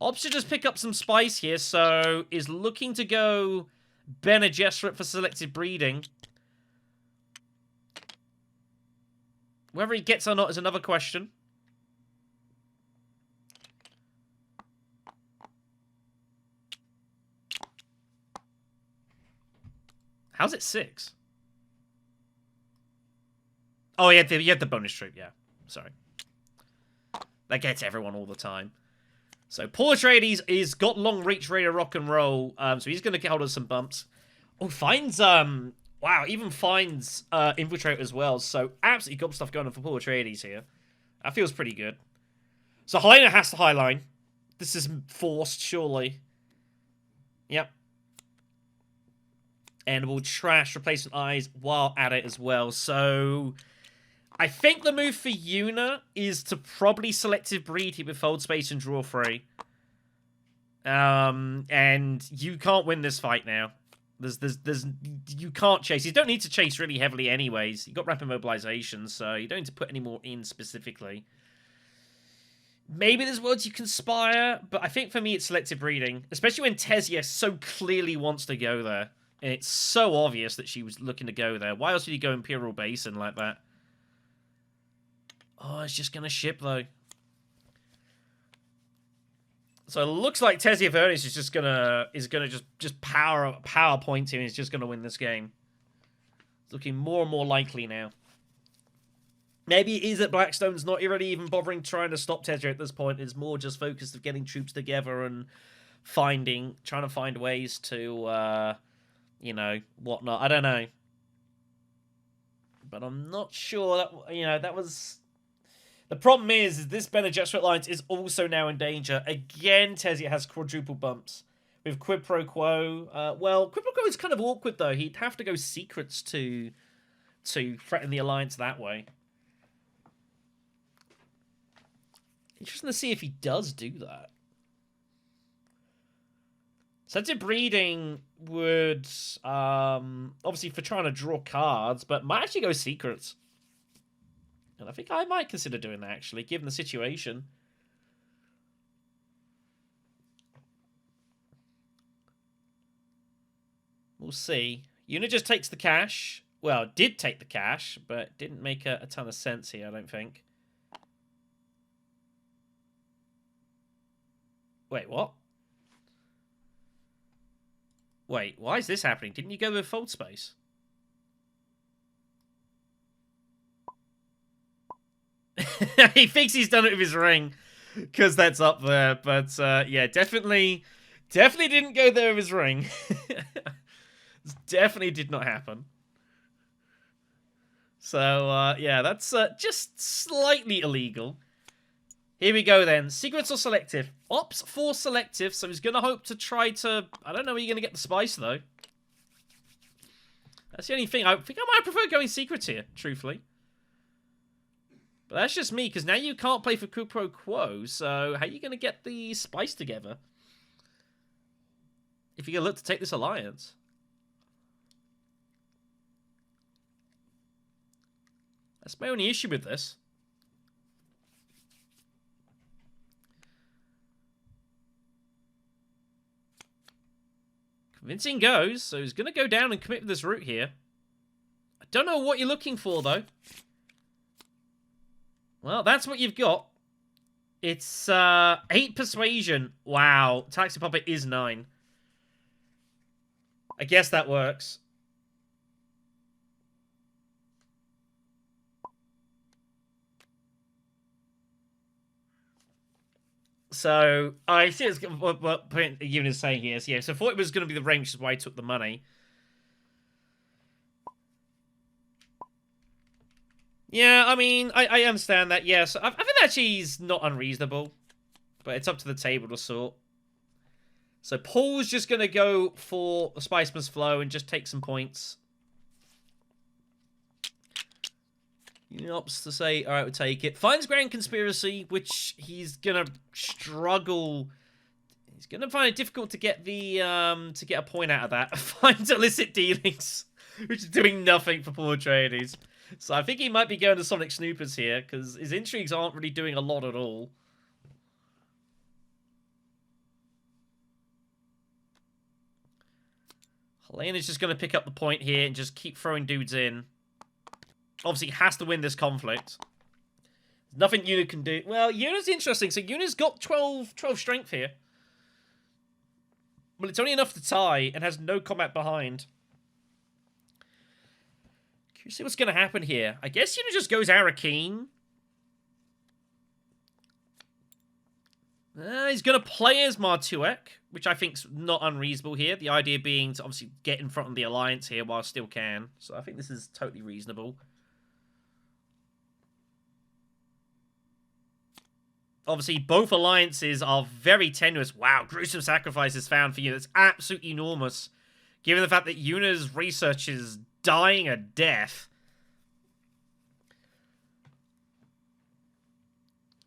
Speaker 1: Opts to just pick up some spice here. So is looking to go Bene Gesserit for selective breeding. Whether he gets or not is another question. How's it 6? Oh, you had the bonus troop, yeah. Sorry. That gets everyone all the time. So, Paul Atreides is got long reach, ready to rock and roll. So he's going to get hold of some bumps. Oh, finds, wow, even finds Infiltrate as well. So, absolutely got stuff going on for Paul Atreides here. That feels pretty good. So, Helena has to highline. This is forced, surely. Yep. And we'll trash Replacement Eyes while at it as well. So, I think the move for Yuna is to probably selective breed here with Fold Space and Draw 3. And you can't win this fight now. You can't chase. You don't need to chase really heavily anyways. You've got Rapid Mobilization, so you don't need to put any more in specifically. Maybe there's words you can spire, but I think for me it's selective breeding. Especially when Tessia so clearly wants to go there. And it's so obvious that she was looking to go there. Why else would you go Imperial Basin like that? Oh, it's just going to ship, though. So it looks like Tezia is gonna just power point him. He's just gonna win this game. It's looking more and more likely now. Maybe it is that BlackStone's not really even bothering trying to stop Tezia at this point. It's more just focused of getting troops together and trying to find ways to, you know, whatnot. I don't know. But I'm not sure that, you know, that was... The problem is this Bene Gesserit alliance is also now in danger. Again, Tezia has quadruple bumps with Quid Pro Quo. Well, Quid Pro Quo is kind of awkward, though. He'd have to go secrets to threaten the alliance that way. Interesting to see if he does do that. Sensitive breeding would, obviously for trying to draw cards, but might actually go secrets. And I think I might consider doing that, actually, given the situation. We'll see. Una just takes the cash. Well, did take the cash, but didn't make a ton of sense here, I don't think. Wait, what? Wait, why is this happening? Didn't you go with fold space? He thinks he's done it with his ring, because that's up there. But, yeah, definitely didn't go there with his ring. Definitely did not happen. So, yeah, that's just slightly illegal. Here we go, then. Secrets or selective? Opts for selective, so he's going to hope to try to... I don't know where you're going to get the spice, though. That's the only thing. I think I might prefer going secrets here, truthfully. But that's just me, because now you can't play for Quid Pro Quo, so how are you going to get the spice together? If you're going to look to take this alliance. That's my only issue with this. Convincing goes, so he's going to go down and commit with this route here. I don't know what you're looking for, though. Well, that's what you've got. It's 8 persuasion. Wow, Taxi Puppet is 9. I guess that works. So, I see what point Ewan is saying here. So, yeah, so I thought it was going to be the ring, which is why I took the money. Yeah, I mean, I understand that, yes. I think actually he's not unreasonable. But it's up to the table to sort. So Paul's just going to go for the Spice Must Flow and just take some points. He opts to say, alright, we'll take it. Finds Grand Conspiracy, which he's going to struggle. He's going to find it difficult to get the, to get a point out of that. Finds Illicit Dealings, which is doing nothing for Paul Atreides. So I think he might be going to Sonic Snoopers here, because his intrigues aren't really doing a lot at all. Helena's just going to pick up the point here and just keep throwing dudes in. Obviously, he has to win this conflict. There's nothing Yuna can do. Well, Yuna's interesting. So Yuna's got 12 strength here. Well, it's only enough to tie and has no combat behind. Curious to see what's going to happen here. I guess Yuna just goes Arrakis. He's going to play as Martuek, which I think's not unreasonable here. The idea being to obviously get in front of the Alliance here while still can. So I think this is totally reasonable. Obviously, both alliances are very tenuous. Wow, gruesome sacrifices found for you. That's absolutely enormous. Given the fact that Yuna's research is dying a death.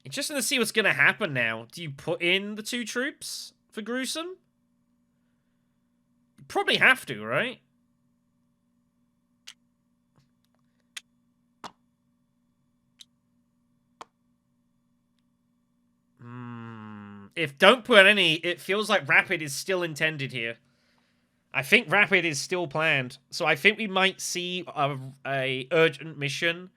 Speaker 1: Interesting to see what's going to happen now. Do you put in the 2 troops for gruesome? You probably have to, right? If don't put any, it feels like Rapid is still intended here. I think Rapid is still planned. So I think we might see a urgent mission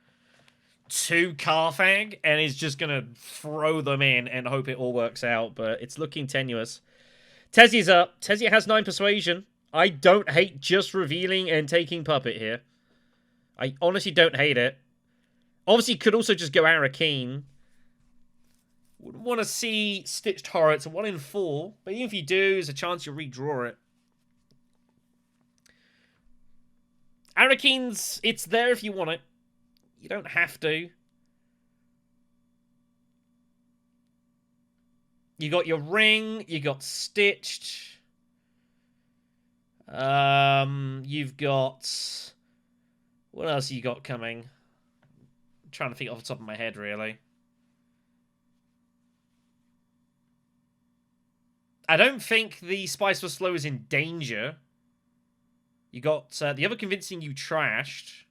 Speaker 1: to Carthag and is just going to throw them in and hope it all works out, but it's looking tenuous. Tezia's up. Tezia has 9 persuasion. I don't hate just revealing and taking Puppet here. I honestly don't hate it. Obviously, could also just go Arrakis. Wouldn't want to see Stitched Horror. It's a 1 in 4. But even if you do, there's a chance you'll redraw it. Arrakis, it's there if you want it. You don't have to. You got your ring. You got Stitched. You've got... What else you got coming? I'm trying to think off the top of my head, really. I don't think the Spice for Slow is in danger. You got the other convincing you trashed.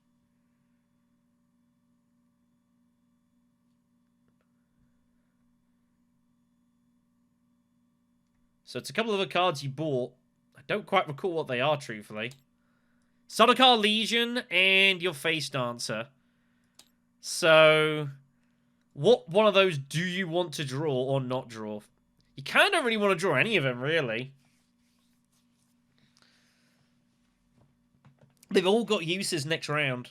Speaker 1: So it's a couple of other cards you bought. I don't quite recall what they are, truthfully. Sardaukar Legion and your Face Dancer. So, what one of those do you want to draw or not draw? You kind of don't really want to draw any of them, really. They've all got uses next round.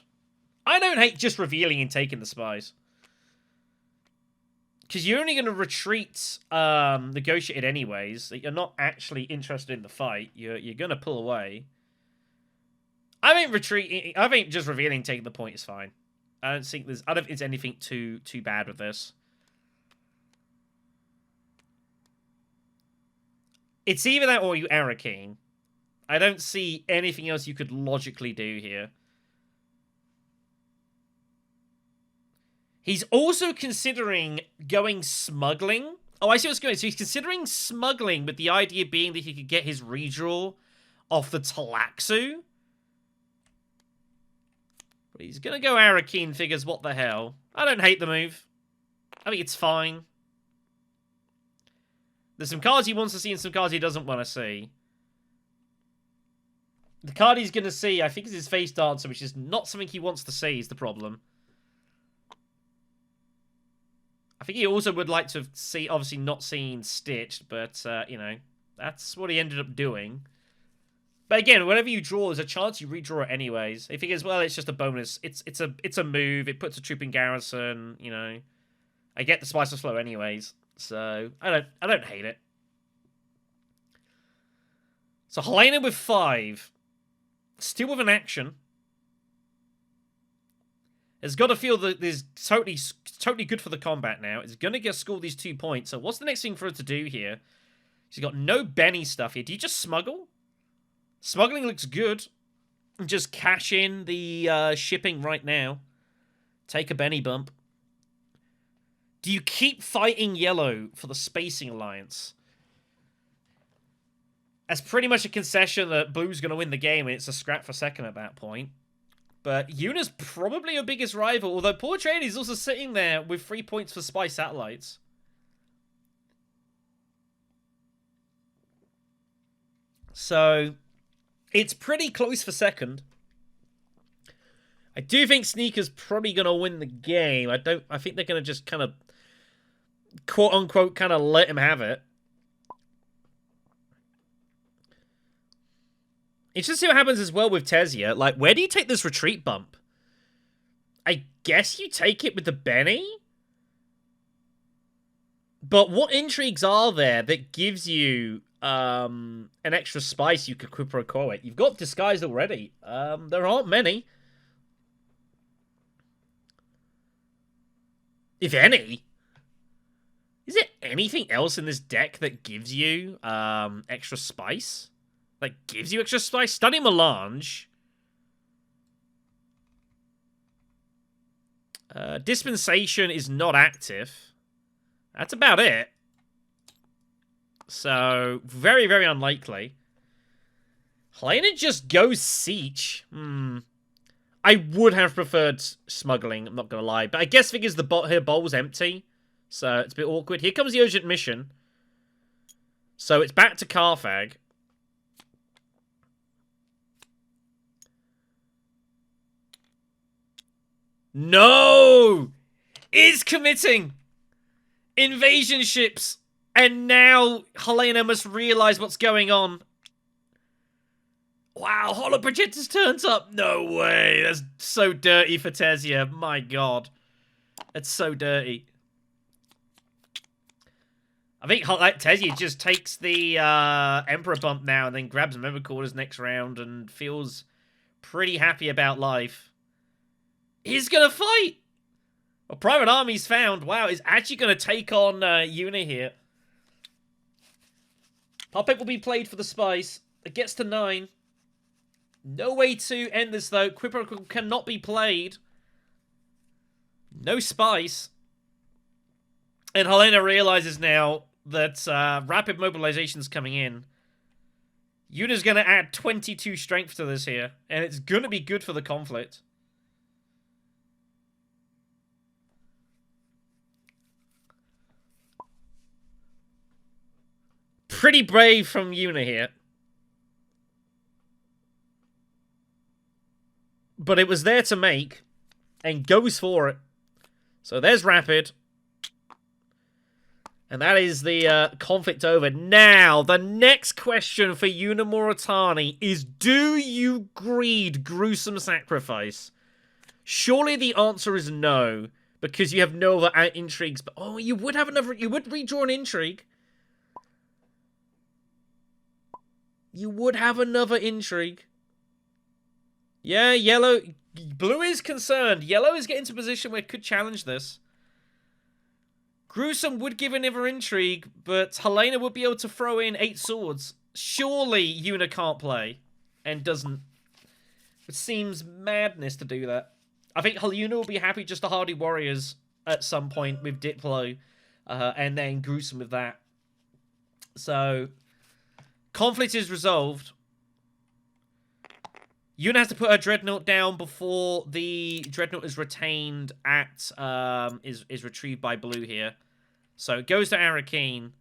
Speaker 1: I don't hate just revealing and taking the Spies. Because you're only going to retreat negotiated anyways. You're not actually interested in the fight. You're going to pull away. I think retreating... I think just revealing taking the point is fine. I don't think there's anything too bad with this. It's either that or you Arrakis. I don't see anything else you could logically do here. He's also considering going smuggling. Oh, I see what's going on. So he's considering smuggling, with the idea being that he could get his redraw off the Talaxu. But he's going to go Arrakis and figures, what the hell. I don't hate the move. I think it's fine. There's some cards he wants to see and some cards he doesn't want to see. The card he's going to see, I think, is his Face Dancer, which is not something he wants to see, is the problem. I think he also would like to see, obviously not seeing Stitched, but, you know, that's what he ended up doing. But again, whenever you draw, there's a chance you redraw it anyways. He figures, well, it's just a bonus. It's a move. It puts a troop in garrison, you know. I get the Spice of Flow anyways, so I don't hate it. So Helena with 5. Still with an action. It's got to feel that there's totally good for the combat now. It's going to get score these 2 points. So what's the next thing for it to do here? She's got no Benny stuff here. Do you just smuggle? Smuggling looks good. Just cash in the shipping right now. Take a Benny bump. Do you keep fighting yellow for the Spacing Alliance? That's pretty much a concession that blue's going to win the game, and it's a scrap for second at that point. But Yuna's probably your biggest rival, although Poor Trade is also sitting there with 3 points for Spy Satellites. So, it's pretty close for second. I do think Sneaker's probably going to win the game. I think they're going to just kind of, quote-unquote, kind of let him have it. It's just see what happens as well with Tezia. Like, where do you take this retreat bump? I guess you take it with the Benny? But what intrigues are there that gives you an extra spice you could quid pro quo it? You've got Disguise already. There aren't many. If any. Is there anything else in this deck that gives you extra spice? Like, gives you extra spice? Stunning Melange. Dispensation is not active. That's about it. So, very, very unlikely. Helena just goes Siege. I would have preferred Smuggling, I'm not going to lie. But I guess figures her bowl's empty. So, it's a bit awkward. Here comes the Urgent Mission. So, it's back to Carthag. No! is committing invasion ships. And now Helena must realize what's going on. Wow, Holo Projectors turns up. No way. That's so dirty for Tesia. My god. That's so dirty. I think Tesia just takes the Emperor bump now and then grabs Member Quarters next round and feels pretty happy about life. He's gonna fight! Well, Private Army's found. Wow, he's actually gonna take on Una here. Puppet will be played for the spice. It gets to 9. No way to end this, though. Quipper cannot be played. No spice. And Helena realizes now that rapid mobilization's coming in. Yuna's going to add 22 strength to this here. And it's going to be good for the conflict. Pretty brave from Una here. But it was there to make. And goes for it. So there's rapid. And that is the conflict over. Now, the next question for Una Moritani is, do you greed gruesome sacrifice? Surely the answer is no. Because you have no other intrigues. But, oh, you would have another... You would redraw an intrigue. You would have another intrigue. Yeah, yellow... Blue is concerned. Yellow is getting to a position where it could challenge this. Gruesome would give another intrigue, but Helena would be able to throw in 8 swords. Surely Una can't play. And doesn't. It seems madness to do that. I think Una will be happy just to Hardy Warriors at some point with Diplo. And then Gruesome with that. So... Conflict is resolved. Una has to put her Dreadnought down before the Dreadnought is retained at, is retrieved by Blue here. So it goes to Arrakis.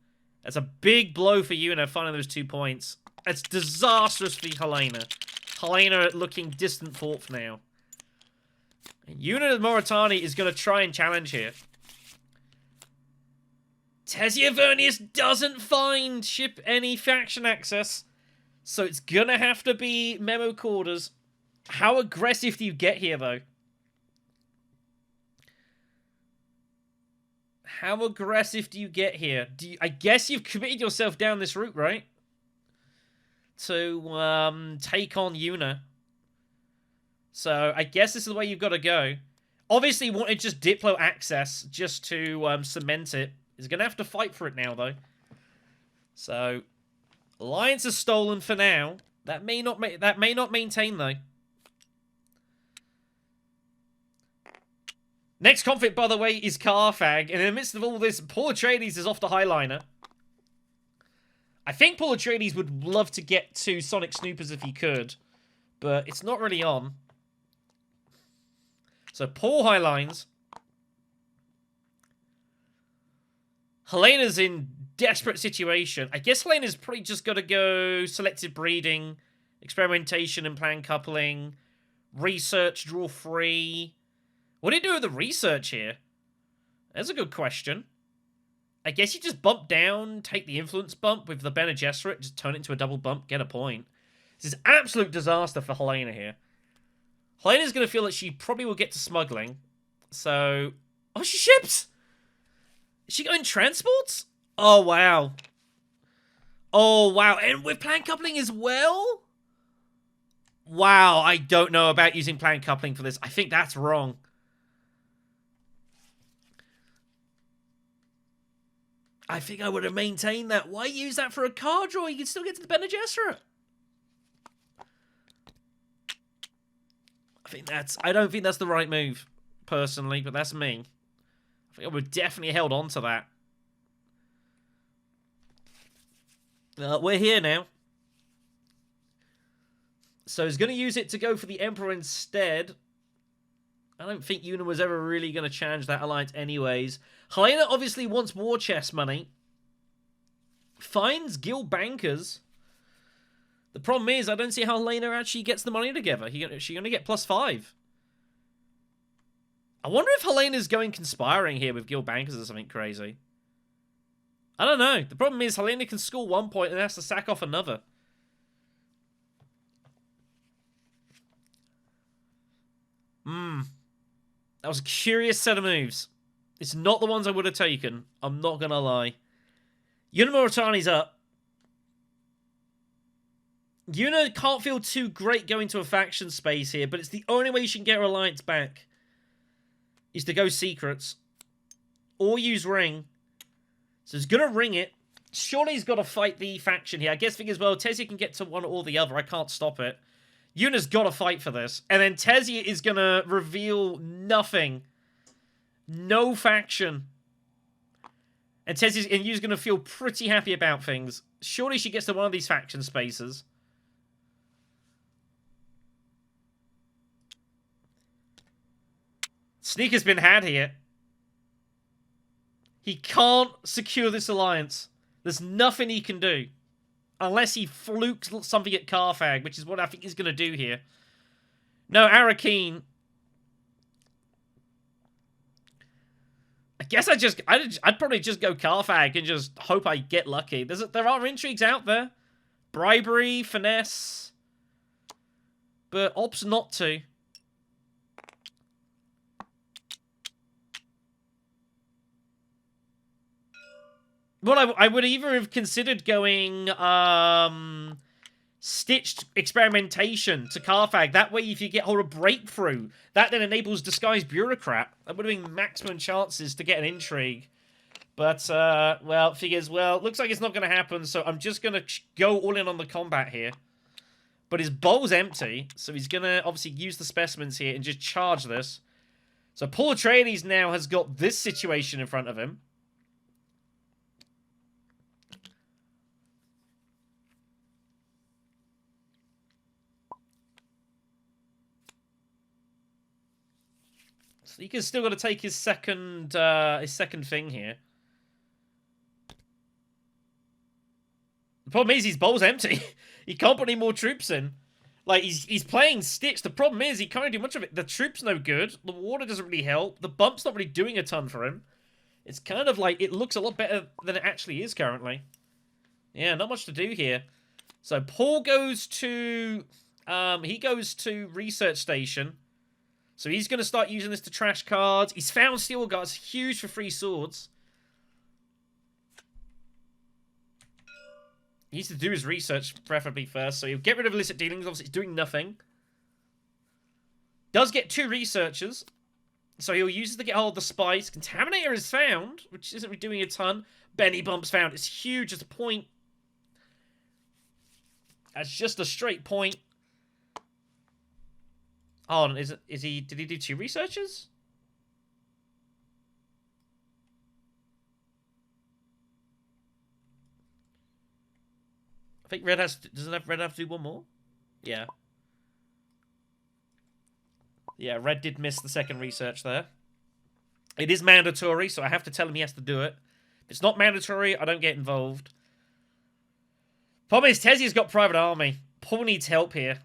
Speaker 1: That's a big blow for Una, finding those 2 points. It's disastrous for Helena. Helena looking distant 4th now. And Una Moritani is going to try and challenge here. Tesia Vernius doesn't find ship any faction access. So it's gonna have to be Memo Quarters. How aggressive do you get here, though? How aggressive do you get here? I guess you've committed yourself down this route, right? To take on Una. So I guess this is the way you've got to go. Obviously, you wanted just Diplo access just to cement it. He's gonna have to fight for it now, though. So Alliance is stolen for now. That may not maintain, though. Next conflict, by the way, is Carthag. And in the midst of all this, Paul Atreides is off to Highliner. I think Paul Atreides would love to get to Sonic Snoopers if he could. But it's not really on. So Paul Highlines. Helena's in desperate situation. I guess Helena's probably just got to go selective breeding, experimentation and plan coupling, research, draw 3. What do you do with the research here? That's a good question. I guess you just bump down, take the influence bump with the Bene Gesserit, just turn it into a double bump, get a point. This is absolute disaster for Helena here. Helena's going to feel that she probably will get to smuggling. So... Oh, she ships! Is she going transports? Oh, wow. Oh, wow. And with plan coupling as well? Wow, I don't know about using plan coupling for this. I think that's wrong. I think I would have maintained that. Why use that for a card draw? You can still get to the Bene Gesserit. I don't think that's the right move, personally, but that's me. I think I would have definitely held on to that. We're here now. So he's going to use it to go for the Emperor instead. I don't think Una was ever really going to challenge that alliance anyways. Helena obviously wants war chest money. Finds guild bankers. The problem is, I don't see how Helena actually gets the money together. She's going to get +5. I wonder if Helena's going conspiring here with guild bankers or something crazy. I don't know. The problem is Helena can score 1 point and has to sack off another. That was a curious set of moves. It's not the ones I would have taken. I'm not going to lie. Yuna Moritani's up. Yuna can't feel too great going to a faction space here, but it's the only way she can get her alliance back. Is to go secrets. Or use ring. So he's going to ring it. Surely he's got to fight the faction here. I guess thinking as well, Tessia can get to one or the other. I can't stop it. Yuna's got to fight for this. And then Tessia is going to reveal nothing. No faction. And Yuna's going to feel pretty happy about things. Surely she gets to one of these faction spaces. Sneaker's been had here. He can't secure this alliance. There's nothing he can do. Unless he flukes something at Carthag, which is what I think he's going to do here. No, Arrakis. I guess I'd probably just go Carthag and just hope I get lucky. There are intrigues out there. Bribery, finesse. But opts not to. Well, I would either have considered going stitched experimentation to Carthag. That way, if you get hold of breakthrough, that then enables disguised bureaucrat. That would have been maximum chances to get an intrigue. But, well, figures, well, looks like it's not going to happen, so I'm just going to go all in on the combat here. But his bowl's empty, so he's going to obviously use the specimens here and just charge this. So Paul Atreides now has got this situation in front of him. Sneaker's still got to take his second thing here. The problem is his bowl's empty. He can't put any more troops in. Like, he's playing Stitch. The problem is he can't do much of it. The troop's no good. The water doesn't really help. The bump's not really doing a ton for him. It's kind of like, it looks a lot better than it actually is currently. Yeah, not much to do here. So Paul goes to, he goes to Research Station. So he's going to start using this to trash cards. He's found Steel Guards, huge for free swords. He needs to do his research, preferably first. So he'll get rid of illicit dealings. Obviously, it's doing nothing. Does get 2 researchers. So he'll use it to get hold of the spice. Contaminator is found, which isn't really doing a ton. Benny Bump's found. It's huge as a point. That's just a straight point. Oh, did he do 2 researchers? I think Red doesn't Red have to do 1 more? Yeah. Yeah, Red did miss the second research there. It is mandatory, so I have to tell him he has to do it. If it's not mandatory, I don't get involved. Problem is, Tessia's got private army. Paul needs help here.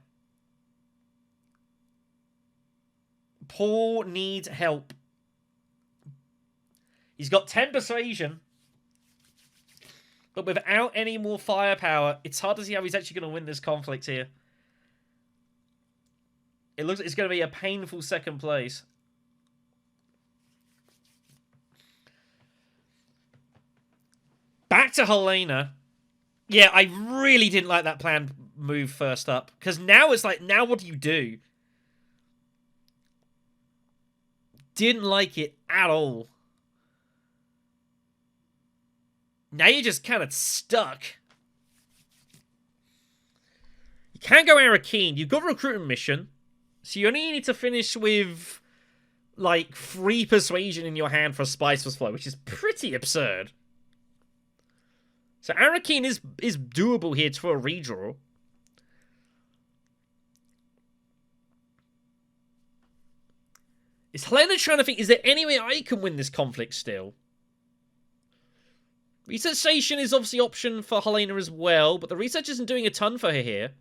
Speaker 1: Paul needs help. He's got 10 persuasion. But without any more firepower, it's hard to see how he's actually going to win this conflict here. It looks like it's going to be a painful second place. Back to Helena. Yeah, I really didn't like that planned move first up. Because now it's like, now what do you do? Didn't like it at all. Now you're just kind of stuck. You can't go Arrakis. You've got a recruitment mission. So you only need to finish with, like, 3 persuasion in your hand for a Spiceless Flow, which is pretty absurd. So Arrakis is doable here for a redraw. Is Helena trying to think, is there any way I can win this conflict still? Research Station is obviously option for Helena as well, but the research isn't doing a ton for her here.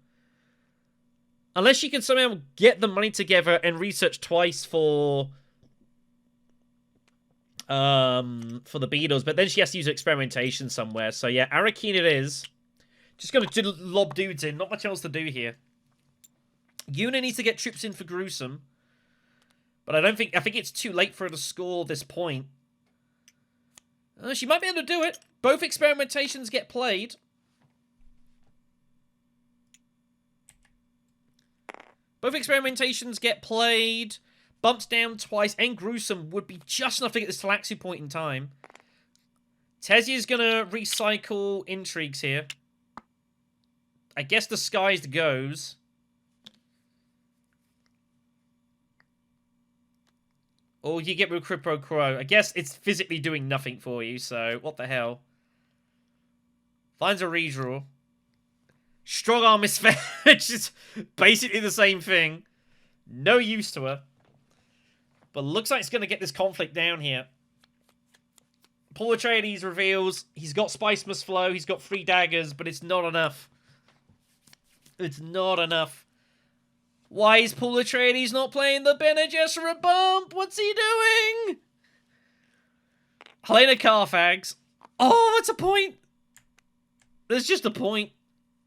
Speaker 1: Unless she can somehow get the money together and research twice for for the Beatles, but then she has to use experimentation somewhere. So yeah, Arrakis it is. Just gonna lob dudes in. Not much else to do here. Yuna needs to get troops in for Gruesome. But I think it's too late for her to score this point. She might be able to do it. Both experimentations get played. Both experimentations get played. Bumps down twice, and Gruesome would be just enough to get this Talaxu point in time. Tezia's gonna recycle intrigues here. I guess Disguised goes. Or you get Recrypro Crow. I guess it's physically doing nothing for you, so what the hell. Finds a redraw. Strong Arm is fair. It's just basically the same thing. No use to her. But looks like it's going to get this conflict down here. Paul Atreides reveals he's got Spice Must Flow, he's got 3 daggers, but it's not enough. It's not enough. Why is Paul Atreides not playing the Bene Gesserit bump? What's he doing? Helena Carfax. Oh, that's a point. There's just a point.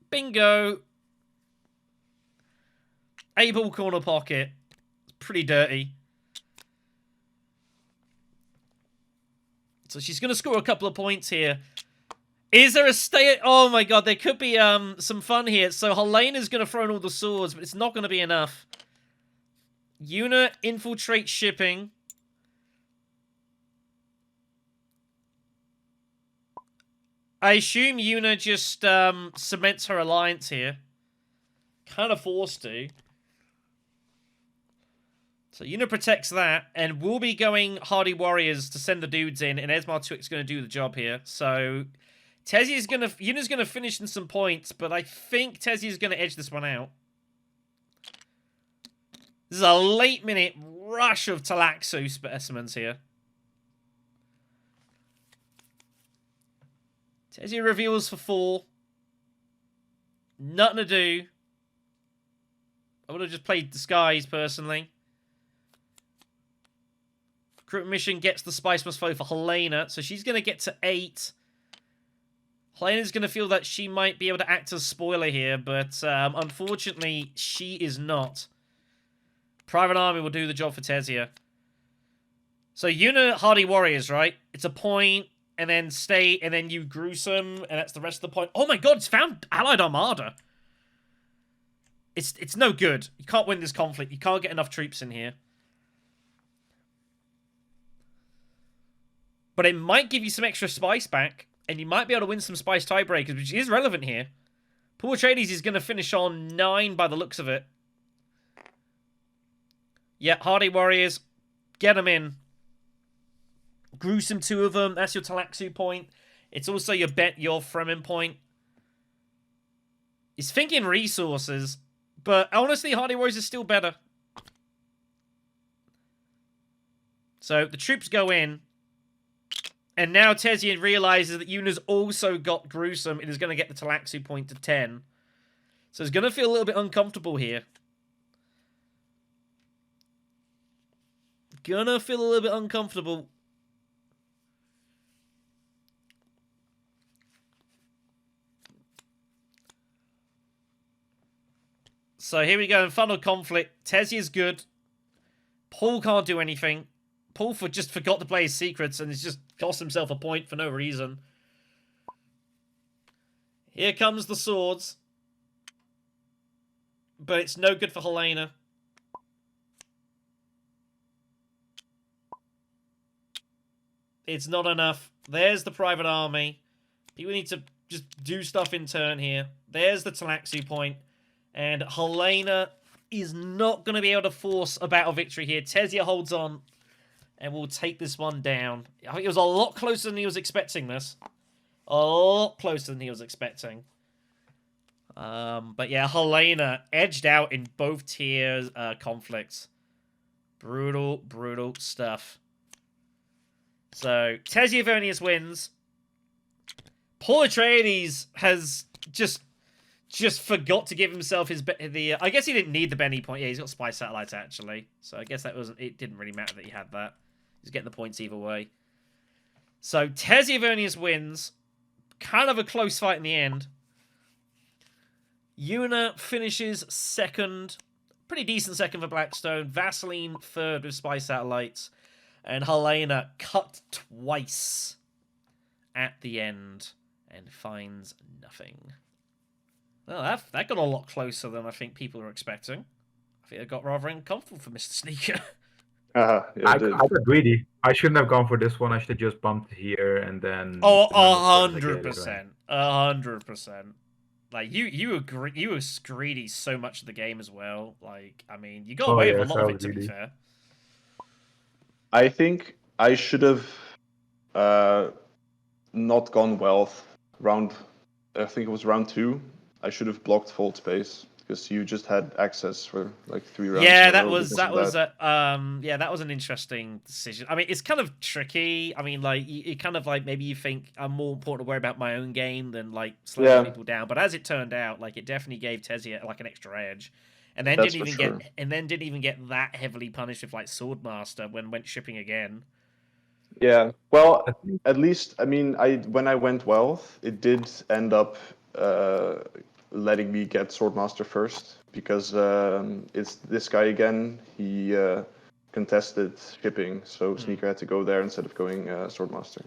Speaker 1: Bingo. Able corner pocket. It's pretty dirty. So she's going to score a couple of points here. Is there a stay? Oh my god, there could be some fun here. So Helena's going to throw in all the swords, but it's not going to be enough. Yuna infiltrates shipping. I assume Yuna just cements her alliance here. Kind of forced to. So Yuna protects that, and we'll be going Hardy Warriors to send the dudes in, and Esmar Twix going to do the job here. So Yuna's gonna finish in some points, but I think Tezia's gonna edge this one out. This is a late minute rush of Talaxu specimens here. Tezia reveals for 4. Nothing to do. I would have just played Disguise personally. Recruitment mission gets the Spice Must Flow for Helena, so she's gonna get to 8. Helena's going to feel that she might be able to act as spoiler here, but unfortunately, she is not. Private Army will do the job for Tezia. So Yuna Hardy Warriors, right? It's a point, and then stay, and then you Gruesome, and that's the rest of the point. Oh my god, it's found Allied Armada. It's no good. You can't win this conflict. You can't get enough troops in here. But it might give you some extra spice back. And you might be able to win some Spice tiebreakers, which is relevant here. Paul Atreides is going to finish on 9 by the looks of it. Yeah, Hardy Warriors. Get them in. Gruesome 2 of them. That's your Talaxu point. It's also your Fremen point. He's thinking resources. But honestly, Hardy Warriors is still better. So the troops go in. And now Tezia realizes that Yuna's also got Gruesome and is going to get the Talaxu point to 10. So it's going to feel a little bit uncomfortable here. Gonna feel a little bit uncomfortable. So here we go in final conflict. Tezia's good. Paul can't do anything. Paul just forgot to play his secrets and has just cost himself a point for no reason. Here comes the swords. But it's no good for Helena. It's not enough. There's the private army. People need to just do stuff in turn here. There's the Talaxu point. And Helena is not going to be able to force a battle victory here. Tezia holds on. And we'll take this one down. I think it was a lot closer than he was expecting this. A lot closer than he was expecting. But yeah, Helena edged out in both tiers conflicts. Brutal, brutal stuff. So, Tezia Vernius wins. Paul Atreides has just forgot to give himself his... I guess he didn't need the Benny point. Yeah, he's got Spy Satellites, actually. So I guess it didn't really matter that he had that. He's getting the points either way. So TheSguyagain wins. Kind of a close fight in the end. Yuna finishes second. Pretty decent second for BlackStone. Vaseline third with Spy Satellites. And Helena cut twice at the end and finds nothing. Well, that got a lot closer than I think people were expecting. I think it got rather uncomfortable for Mr. Sneaker.
Speaker 2: Yeah,
Speaker 3: I got greedy. I shouldn't have gone for this one. I should have just bumped here and then.
Speaker 1: Oh, 100%. 100%. Like you were greedy so much of the game as well. Like, I mean, you got away with a lot of it, to be fair.
Speaker 2: I think I should have not gone wealth round. I think it was round 2. I should have blocked fold space because you just had access for like 3 rounds.
Speaker 1: Yeah, that was an interesting decision. I mean, it's kind of tricky. I mean, like it kind of like maybe you think I'm more important to worry about my own game than like slowing people down. But as it turned out, like it definitely gave TheSguyagain like an extra edge. And then didn't even get that heavily punished with like Swordmaster when went shipping again.
Speaker 2: Yeah, well, at least I mean, when I went wealth, it did end up letting me get Swordmaster first because it's this guy again. He contested shipping, so Sneaker had to go there instead of going Swordmaster.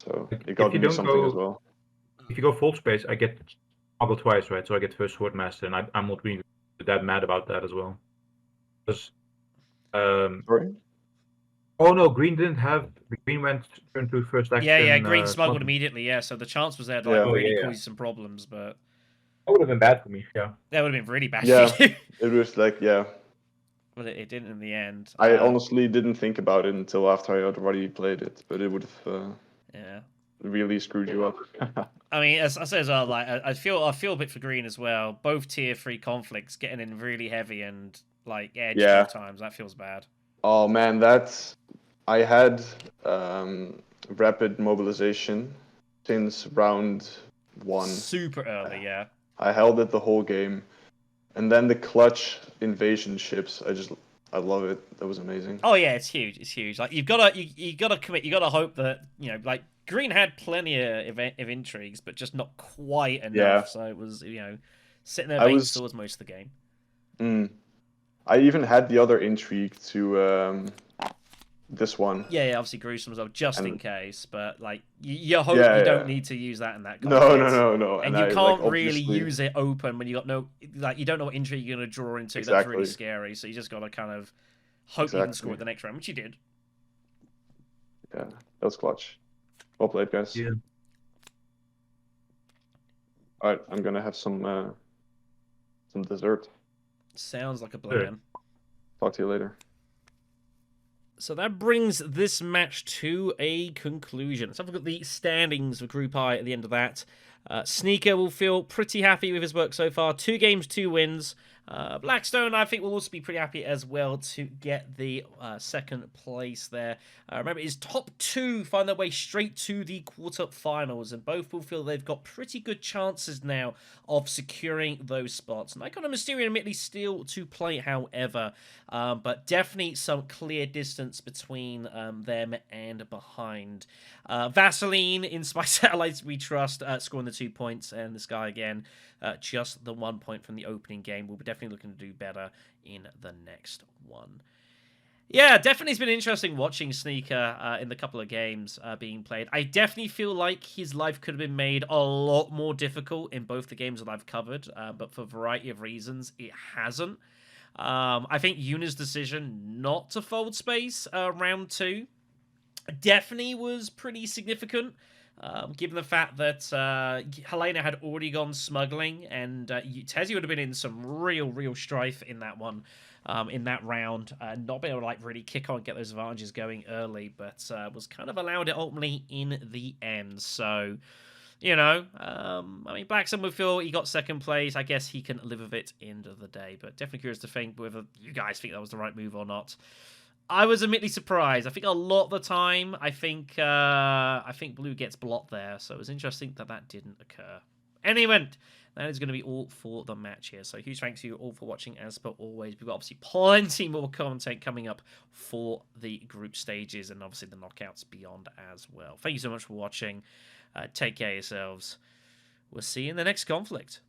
Speaker 2: So it got me something as well.
Speaker 3: If you go full space, I get toggle twice, right? So I get first Swordmaster, and I'm not really that mad about that as well. Because,
Speaker 2: Sorry?
Speaker 3: Oh no, green didn't have. Green went turn 2 first action.
Speaker 1: Yeah, green smuggled immediately. Yeah, so the chance was there to really cause you some problems, but
Speaker 3: that would have been bad for me. Yeah,
Speaker 1: that would have been really bad.
Speaker 2: Yeah,
Speaker 1: for you.
Speaker 2: it was like
Speaker 1: but it didn't in the end.
Speaker 2: I honestly didn't think about it until after I had already played it, but it would have really screwed you up.
Speaker 1: I mean, as I say as well, like I feel a bit for green as well. Both tier 3 conflicts getting in really heavy and like edge both times. That feels bad.
Speaker 2: Oh man, I had rapid mobilization since round 1.
Speaker 1: Super early, yeah.
Speaker 2: I held it the whole game, and then the clutch invasion ships. I love it. That was amazing.
Speaker 1: Oh yeah, it's huge. It's huge. Like you gotta commit. You gotta hope that like green had plenty of intrigues, but just not quite enough.
Speaker 2: Yeah.
Speaker 1: So it was sitting there main swords most of the game.
Speaker 2: I even had the other intrigue to this one.
Speaker 1: Yeah, obviously gruesome as well, just in case. But like, you hope you don't need to use that in that context.
Speaker 2: No.
Speaker 1: And you can't really use it open when you got you don't know what intrigue you're gonna draw into. Exactly. That's really scary. So you just gotta kind of hope you can score it the next round, which you did.
Speaker 2: Yeah, that was clutch. Well played, guys.
Speaker 3: Yeah.
Speaker 2: All right, I'm gonna have some dessert.
Speaker 1: Sounds like a plan.
Speaker 2: Sure. Talk to you later.
Speaker 1: So that brings this match to a conclusion. Let's have a look at the standings for Group I at the end of that. Sneaker will feel pretty happy with his work so far. 2 games, 2 wins. BlackStone, I think, will also be pretty happy as well to get the second place there. Remember, his top 2 find their way straight to the quarterfinals, and both will feel they've got pretty good chances now of securing those spots. And Icon and Mysterion admittedly still to play, however, but definitely some clear distance between them and behind. Vaseline in Spy Satellites we trust, scoring the 2 points, and this guy again, just the 1 point from the opening game. We'll be definitely looking to do better in the next one. Yeah, definitely it's been interesting watching Sneaker in the couple of games being played. I definitely feel like his life could have been made a lot more difficult in both the games that I've covered, but for a variety of reasons, it hasn't. I think Yuna's decision not to fold space round 2 definitely was pretty significant. Given the fact that Helena had already gone smuggling, and TheSguyagain would have been in some real strife in that one, in that round, not being able to like really kick on and get those advantages going early, but was kind of allowed it ultimately in the end. So, I mean, BlackStone would feel he got second place. I guess he can live with it end of the day, but definitely curious to think whether you guys think that was the right move or not. I was admittedly surprised. I think a lot of the time, I think Blue gets blocked there, so it was interesting that didn't occur. any event. That is going to be all for the match here. So huge thanks to you all for watching as per always. We've got obviously plenty more content coming up for the group stages and obviously the knockouts beyond as well. Thank you so much for watching. Take care of yourselves. We'll see you in the next conflict.